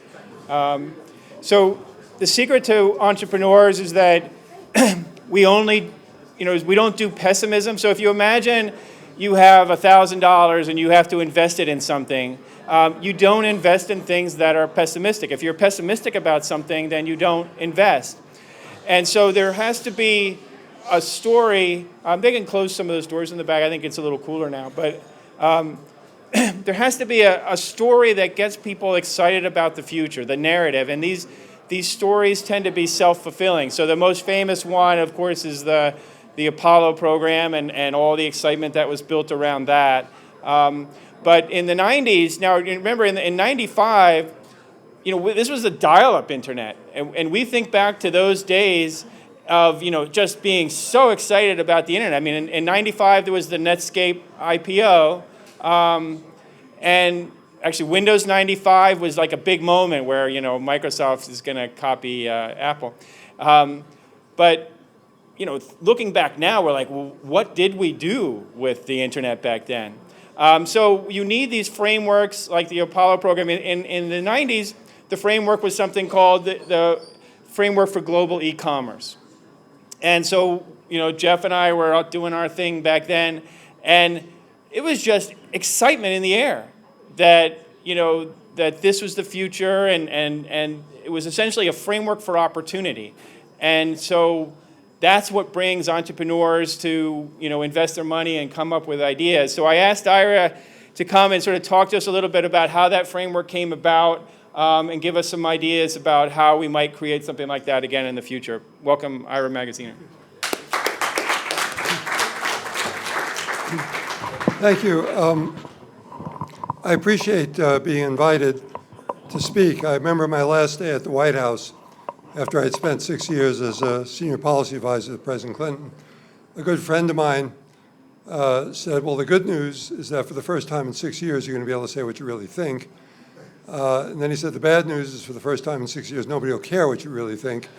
So the secret to entrepreneurs is that we only, we don't do pessimism. So if you imagine you have $1,000 and you have to invest it in something, you don't invest in things that are pessimistic. If you're pessimistic about something, then you don't invest. And so there has to be a story. They can close some of those doors in the back. I think it's a little cooler now. But there has to be a story that gets people excited about the future, the narrative. And these stories tend to be self-fulfilling. So the most famous one, of course, is the Apollo program and all the excitement that was built around that. But in the 90s, now remember in 95, this was a dial-up internet. And we think back to those days of, just being so excited about the internet. I mean, in 95, there was the Netscape IPO. And actually, Windows 95 was like a big moment where, Microsoft is going to copy Apple. But, looking back now, we're like, well, what did we do with the internet back then? So you need these frameworks like the Apollo program. In the 90s, the framework was something called the Framework for Global E-Commerce. And so, Jeff and I were out doing our thing back then, and it was just excitement in the air that, that this was the future, and it was essentially a framework for opportunity. And so that's what brings entrepreneurs to, invest their money and come up with ideas. So I asked Ira to come and sort of talk to us a little bit about how that framework came about, and give us some ideas about how we might create something like that again in the future. Welcome, Ira Magaziner. Thank you. I appreciate being invited to speak. I remember my last day at the White House after I'd spent 6 years as a senior policy advisor to President Clinton. A good friend of mine said, well, the good news is that for the first time in 6 years, you're going to be able to say what you really think. And then he said, the bad news is for the first time in 6 years, nobody will care what you really think.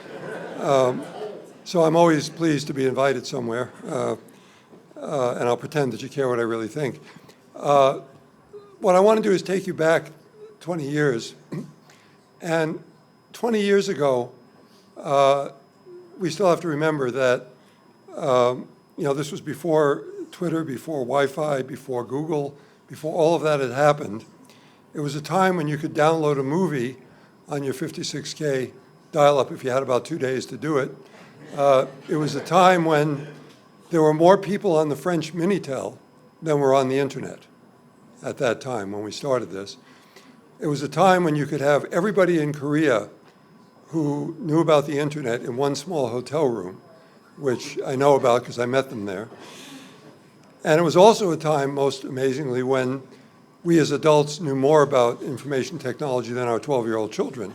So I'm always pleased to be invited somewhere, and I'll pretend that you care what I really think. What I want to do is take you back 20 years. And 20 years ago, we still have to remember that, this was before Twitter, before Wi-Fi, before Google, before all of that had happened. It was a time when you could download a movie on your 56K dial-up if you had about 2 days to do it. It was a time when there were more people on the French Minitel than were on the internet at that time when we started this. It was a time when you could have everybody in Korea who knew about the internet in one small hotel room, which I know about because I met them there. And it was also a time, most amazingly, when we as adults knew more about information technology than our 12-year-old children,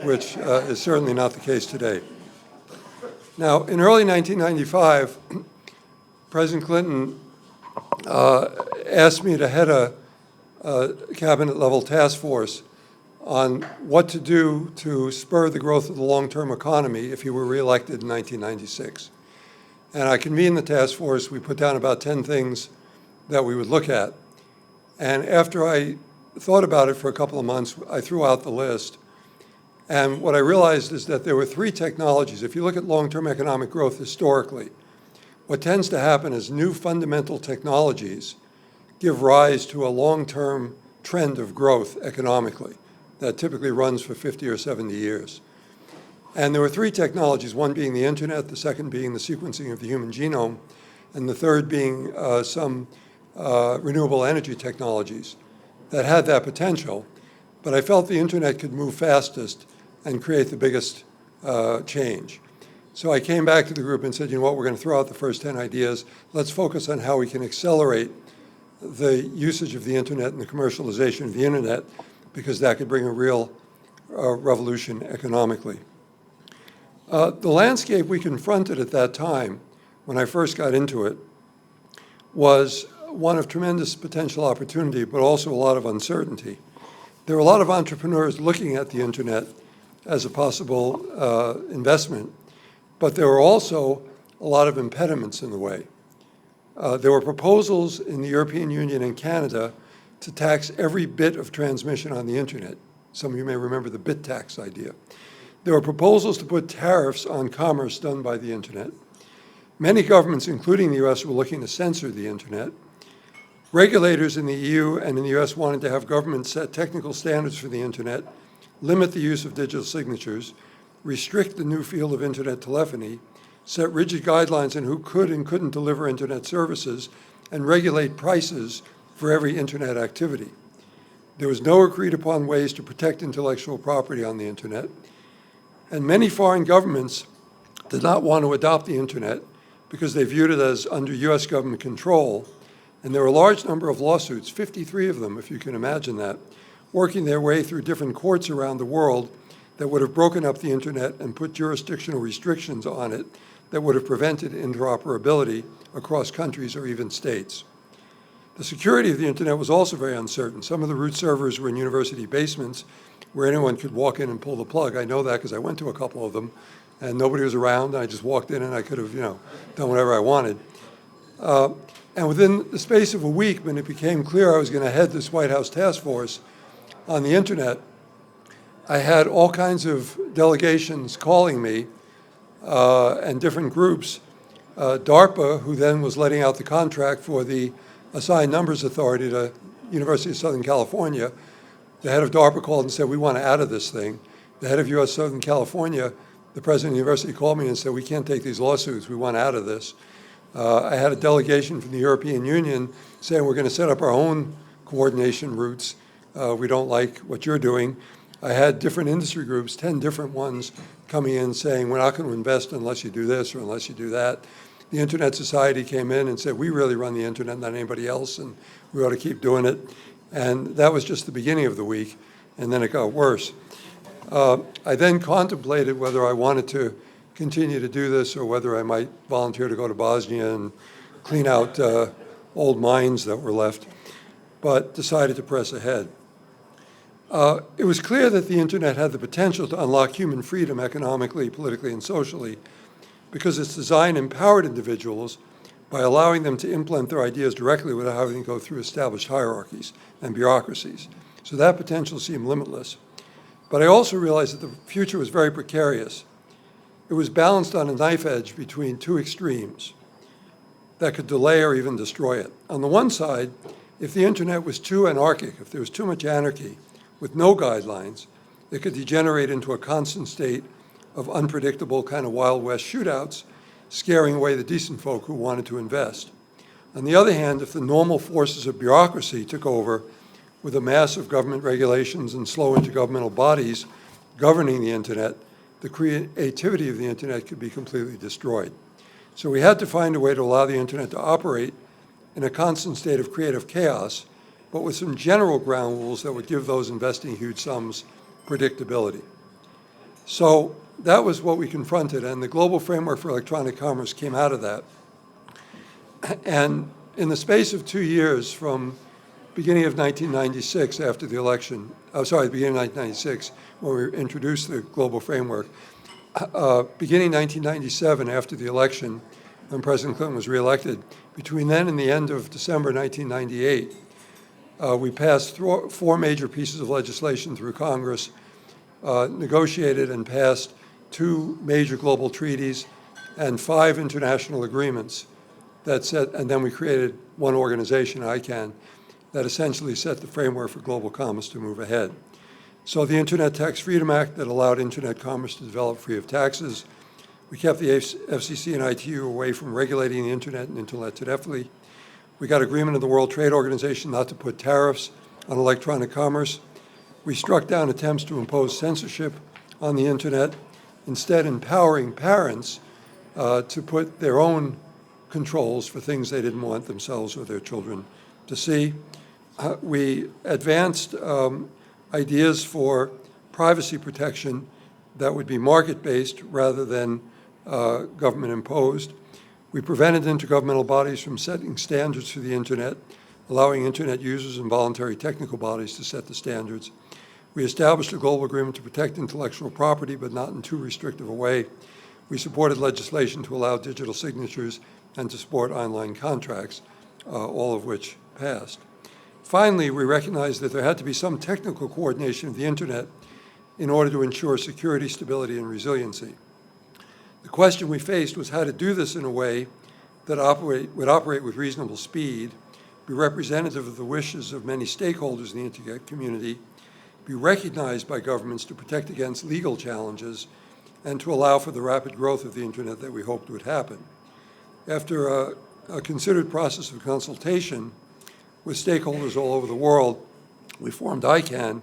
which is certainly not the case today. Now, in early 1995, President Clinton asked me to head a cabinet-level task force on what to do to spur the growth of the long-term economy if he were reelected in 1996. And I convened the task force. We put down about 10 things that we would look at. And after I thought about it for a couple of months, I threw out the list. And what I realized is that there were 3 technologies. If you look at long-term economic growth historically, what tends to happen is new fundamental technologies give rise to a long-term trend of growth economically that typically runs for 50 or 70 years. And there were 3 technologies, one being the internet, the second being the sequencing of the human genome, and the third being some renewable energy technologies that had that potential. But I felt the internet could move fastest and create the biggest change. So I came back to the group and said, you know what, we're going to throw out the first 10 ideas. Let's focus on how we can accelerate the usage of the internet and the commercialization of the internet, because that could bring a real revolution economically. The landscape we confronted at that time, when I first got into it, was one of tremendous potential opportunity, but also a lot of uncertainty. There were a lot of entrepreneurs looking at the internet as a possible investment, but there were also a lot of impediments in the way. There were proposals in the European Union and Canada to tax every bit of transmission on the internet. Some of you may remember the bit tax idea. There were proposals to put tariffs on commerce done by the internet. Many governments, including the US, were looking to censor the internet. Regulators in the EU and in the US wanted to have governments set technical standards for the internet, limit the use of digital signatures, restrict the new field of internet telephony, set rigid guidelines on who could and couldn't deliver internet services, and regulate prices for every internet activity. There was no agreed upon ways to protect intellectual property on the internet. And many foreign governments did not want to adopt the internet because they viewed it as under US government control. And there were a large number of lawsuits, 53 of them, if you can imagine that, working their way through different courts around the world that would have broken up the internet and put jurisdictional restrictions on it that would have prevented interoperability across countries or even states. The security of the internet was also very uncertain. Some of the root servers were in university basements where anyone could walk in and pull the plug. I know that because I went to a couple of them, and nobody was around. I just walked in and I could have, done whatever I wanted. And within the space of a week, when it became clear I was going to head this White House task force on the internet, I had all kinds of delegations calling me and different groups. DARPA, who then was letting out the contract for the Assigned Numbers Authority to University of Southern California, the head of DARPA called and said, we want out of this thing. The head of US Southern California, the president of the university, called me and said, we can't take these lawsuits, we want out of this. I had a delegation from the European Union saying we're going to set up our own coordination routes. We don't like what you're doing. I had different industry groups, 10 different ones, coming in saying we're not going to invest unless you do this or unless you do that. The Internet Society came in and said we really run the internet, not anybody else, and we ought to keep doing it. And that was just the beginning of the week, and then it got worse. I then contemplated whether I wanted to continue to do this or whether I might volunteer to go to Bosnia and clean out old mines that were left, but decided to press ahead. It was clear that the internet had the potential to unlock human freedom economically, politically, and socially because its design empowered individuals by allowing them to implement their ideas directly without having to go through established hierarchies and bureaucracies. So that potential seemed limitless. But I also realized that the future was very precarious. It was balanced on a knife edge between 2 extremes that could delay or even destroy it. On the one side, if the internet was too anarchic, if there was too much anarchy with no guidelines, it could degenerate into a constant state of unpredictable kind of Wild West shootouts, scaring away the decent folk who wanted to invest. On the other hand, if the normal forces of bureaucracy took over with a mass of government regulations and slow intergovernmental bodies governing the internet, the creativity of the internet could be completely destroyed. So we had to find a way to allow the internet to operate in a constant state of creative chaos, but with some general ground rules that would give those investing huge sums predictability. So that was what we confronted, and the Global Framework for Electronic Commerce came out of that. And in the space of 2 years, from beginning of 1996 after the election, the beginning of 1996, when we introduced the Global Framework, beginning 1997 after the election, when President Clinton was reelected. Between then and the end of December 1998, we passed 4 major pieces of legislation through Congress, negotiated and passed 2 major global treaties and 5 international agreements that set, and then we created one organization, ICANN, that essentially set the framework for global commerce to move ahead. So the Internet Tax Freedom Act that allowed Internet commerce to develop free of taxes. We kept the FCC and ITU away from regulating the Internet and Internet indefinitely. We got agreement of the World Trade Organization not to put tariffs on electronic commerce. We struck down attempts to impose censorship on the Internet, instead empowering parents to put their own controls for things they didn't want themselves or their children to see. We advanced ideas for privacy protection that would be market-based rather than government-imposed. We prevented intergovernmental bodies from setting standards for the Internet, allowing Internet users and voluntary technical bodies to set the standards. We established a global agreement to protect intellectual property, but not in too restrictive a way. We supported legislation to allow digital signatures and to support online contracts, all of which passed. Finally, we recognized that there had to be some technical coordination of the Internet in order to ensure security, stability, and resiliency. The question we faced was how to do this in a way that would operate with reasonable speed, be representative of the wishes of many stakeholders in the Internet community, be recognized by governments to protect against legal challenges, and to allow for the rapid growth of the Internet that we hoped would happen. After a considered process of consultation with stakeholders all over the world, we formed ICANN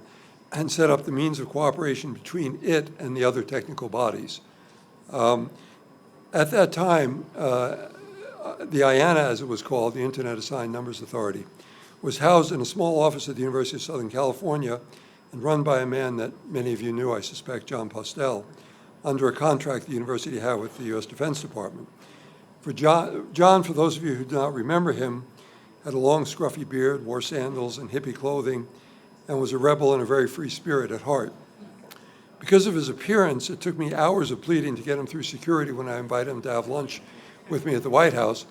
and set up the means of cooperation between it and the other technical bodies. At that time, the IANA, as it was called, the Internet Assigned Numbers Authority, was housed in a small office at the University of Southern California and run by a man that many of you knew, I suspect, John Postel, under a contract the university had with the U.S. Defense Department. For John, for those of you who do not remember him, had a long scruffy beard, wore sandals and hippie clothing, and was a rebel and a very free spirit at heart. Because of his appearance, it took me hours of pleading to get him through security when I invited him to have lunch with me at the White House.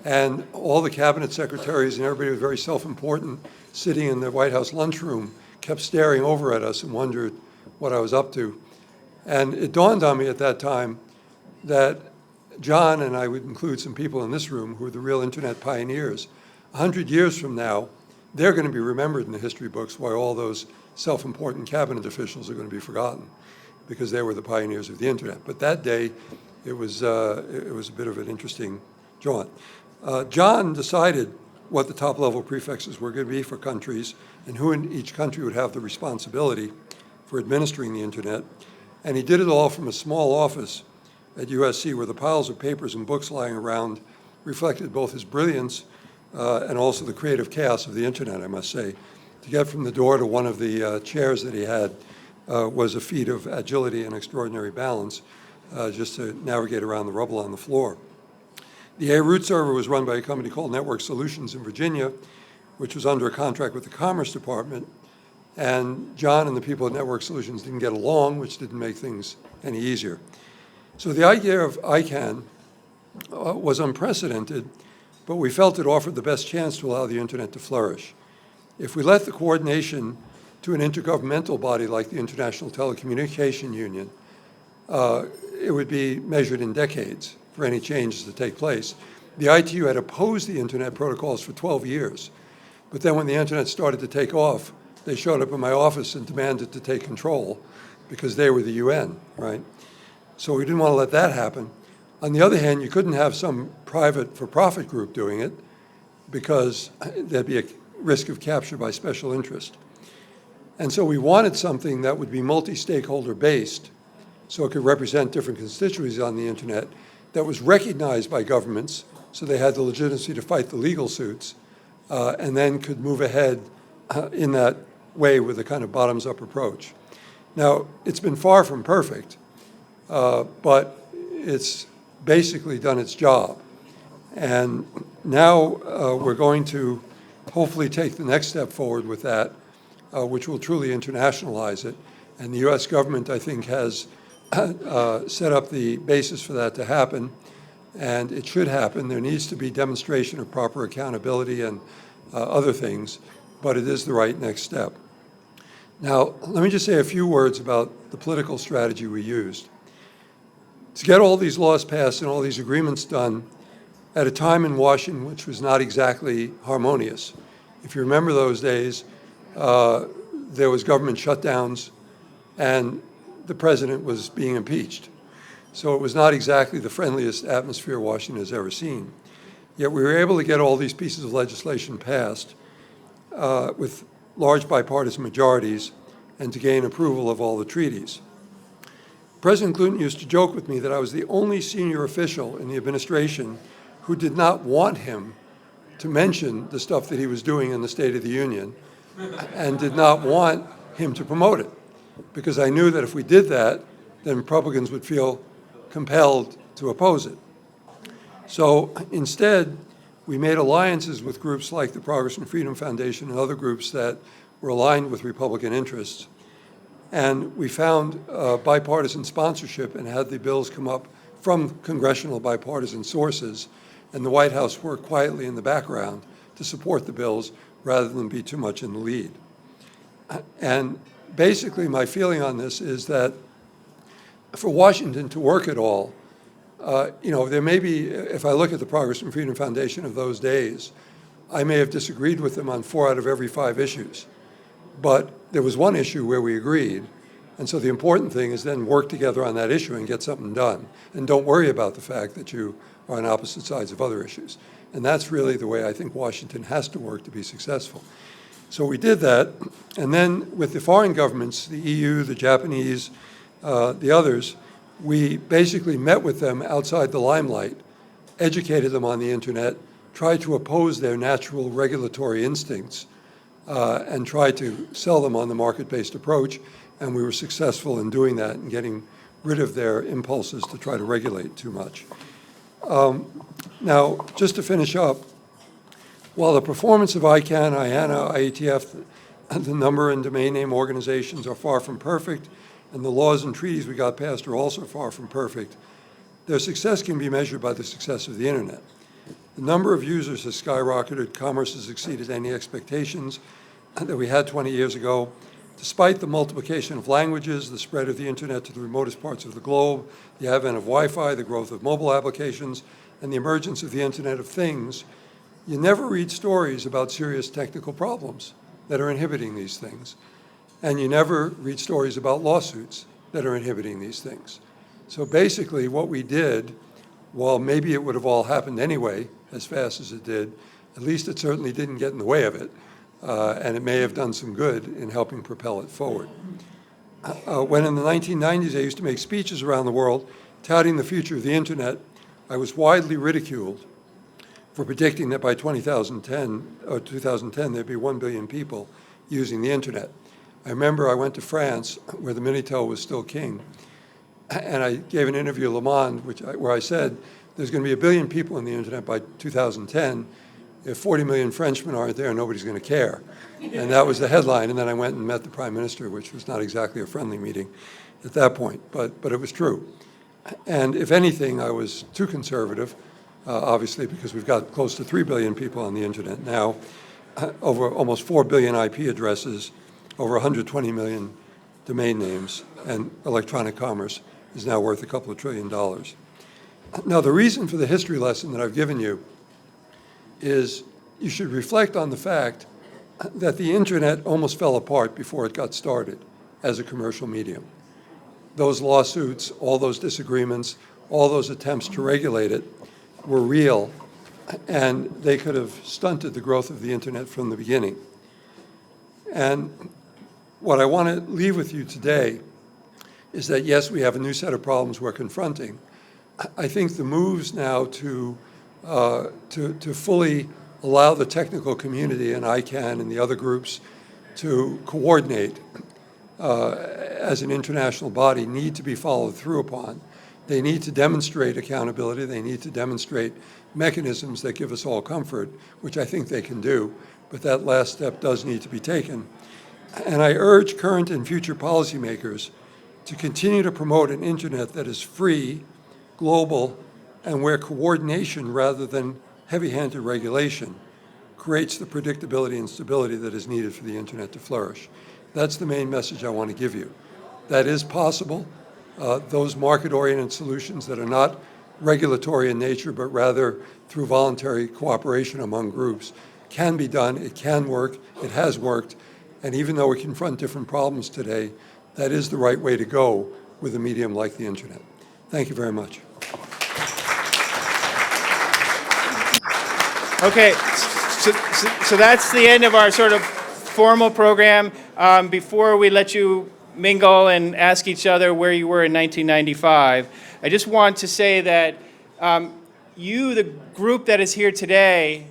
And all the cabinet secretaries and everybody was very self-important sitting in the White House lunchroom kept staring over at us and wondered what I was up to. And it dawned on me at that time that John, and I would include some people in this room who are the real Internet pioneers, 100 years from now, they're going to be remembered in the history books while all those self-important cabinet officials are going to be forgotten because they were the pioneers of the Internet. But that day, it was a bit of an interesting jaunt. John decided what the top-level prefixes were going to be for countries and who in each country would have the responsibility for administering the Internet. And he did it all from a small office at USC where the piles of papers and books lying around reflected both his brilliance and also the creative chaos of the Internet, I must say. To get from the door to one of the chairs that he had was a feat of agility and extraordinary balance, just to navigate around the rubble on the floor. The A root server was run by a company called Network Solutions in Virginia, which was under a contract with the Commerce Department. And John and the people at Network Solutions didn't get along, which didn't make things any easier. So the idea of ICANN was unprecedented, but we felt it offered the best chance to allow the Internet to flourish. If we left the coordination to an intergovernmental body like the International Telecommunication Union, it would be measured in decades for any changes to take place. The ITU had opposed the Internet protocols for 12 years, but then when the Internet started to take off, they showed up in my office and demanded to take control because they were the UN, right? So we didn't want to let that happen. On the other hand, you couldn't have some private for-profit group doing it because there'd be a risk of capture by special interest. And so we wanted something that would be multi-stakeholder based so it could represent different constituencies on the Internet, that was recognized by governments so they had the legitimacy to fight the legal suits, and then could move ahead in that way with a kind of bottoms-up approach. Now, it's been far from perfect, but it's basically done its job. And now we're going to hopefully take the next step forward with that, which will truly internationalize it. And the US government, I think, has set up the basis for that to happen. and it should happen. There needs to be demonstration of proper accountability and other things, but it is the right next step. Now, let me just say a few words about the political strategy we used. To get all these laws passed and all these agreements done at a time in Washington which was not exactly harmonious. If you remember those days, there was government shutdowns and the president was being impeached. So it was not exactly the friendliest atmosphere Washington has ever seen. Yet we were able to get all these pieces of legislation passed with large bipartisan majorities and to gain approval of all the treaties. President Clinton used to joke with me that I was the only senior official in the administration who did not want him to mention the stuff that he was doing in the State of the Union and did not want him to promote it, because I knew that if we did that, then Republicans would feel compelled to oppose it. So instead, we made alliances with groups like the Progress and Freedom Foundation and other groups that were aligned with Republican interests. And we found bipartisan sponsorship and had the bills come up from congressional bipartisan sources, and the White House worked quietly in the background to support the bills rather than be too much in the lead. And basically, my feeling on this is that for Washington to work at all, there may be, if I look at the Progress and Freedom Foundation of those days, I may have disagreed with them on 4 out of every 5 issues. But there was one issue where we agreed, and so the important thing is then work together on that issue and get something done. And don't worry about the fact that you are on opposite sides of other issues. And that's really the way I think Washington has to work to be successful. So we did that, and then with the foreign governments, the EU, the Japanese, the others, we basically met with them outside the limelight, educated them on the internet, tried to oppose their natural regulatory instincts, and tried to sell them on the market-based approach, and we were successful in doing that and getting rid of their impulses to try to regulate too much. Now, just to finish up, while the performance of ICANN, IANA, IETF, the number and domain name organizations are far from perfect, and the laws and treaties we got passed are also far from perfect, their success can be measured by the success of the internet. The number of users has skyrocketed. Commerce has exceeded any expectations that we had 20 years ago. Despite the multiplication of languages, the spread of the internet to the remotest parts of the globe, the advent of Wi-Fi, the growth of mobile applications, and the emergence of the Internet of Things, you never read stories about serious technical problems that are inhibiting these things. And you never read stories about lawsuits that are inhibiting these things. So basically what we did, while maybe it would have all happened anyway, as fast as it did, at least it certainly didn't get in the way of it. And it may have done some good in helping propel it forward. When in the 1990s I used to make speeches around the world touting the future of the internet, I was widely ridiculed for predicting that by 2010 there'd be 1 billion people using the internet. I remember I went to France, where the Minitel was still king, and I gave an interview at Le Monde, where I said, there's going to be 1 billion people on the internet by 2010. If 40 million Frenchmen aren't there, nobody's going to care. And that was the headline, and then I went and met the Prime Minister, which was not exactly a friendly meeting at that point, but it was true. And if anything, I was too conservative, obviously, because we've got close to 3 billion people on the internet now, over almost 4 billion IP addresses, over 120 million domain names, and electronic commerce is now worth a couple of $1 trillion. Now, the reason for the history lesson that I've given you is you should reflect on the fact that the internet almost fell apart before it got started as a commercial medium. Those lawsuits, all those disagreements, all those attempts to regulate it were real, and they could have stunted the growth of the internet from the beginning. And what I want to leave with you today is that, yes, we have a new set of problems we're confronting. I think the moves now to fully allow the technical community and ICANN and the other groups to coordinate as an international body need to be followed through upon. They need to demonstrate accountability. They need to demonstrate mechanisms that give us all comfort, which I think they can do, but that last step does need to be taken. And I urge current and future policymakers to continue to promote an internet that is free, global, and where coordination rather than heavy-handed regulation creates the predictability and stability that is needed for the internet to flourish. That's the main message I want to give you. That is possible. Those market-oriented solutions that are not regulatory in nature, but rather through voluntary cooperation among groups, can be done. It can work. It has worked. And even though we confront different problems today, that is the right way to go with a medium like the internet. Thank you very much. Okay, so that's the end of our sort of formal program. Before we let you mingle and ask each other where you were in 1995, I just want to say that you, the group that is here today,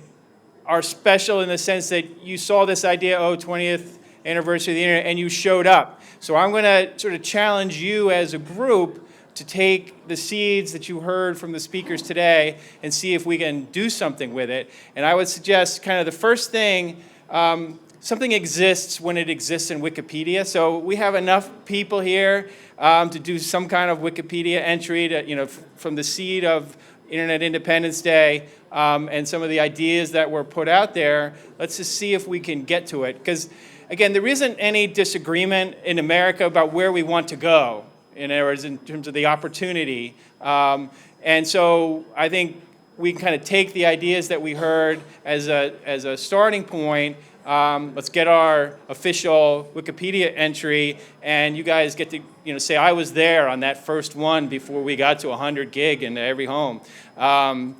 are special in the sense that you saw this idea, 20th anniversary of the internet, and you showed up. So I'm going to sort of challenge you as a group to take the seeds that you heard from the speakers today and see if we can do something with it. And I would suggest kind of the first thing, something exists when it exists in Wikipedia. So we have enough people here to do some kind of Wikipedia entry to, from the seed of Internet Independence Day and some of the ideas that were put out there. Let's just see if we can get to it. Because, again, there isn't any disagreement in America about where we want to go, in other words, in terms of the opportunity. And so I think we can kind of take the ideas that we heard as a starting point. Let's get our official Wikipedia entry, and you guys get to say I was there on that first one before we got to 100 gig in every home, and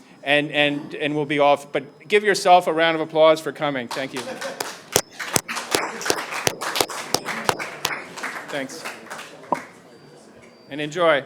we'll be off. But give yourself a round of applause for coming. Thank you. Thanks. And enjoy.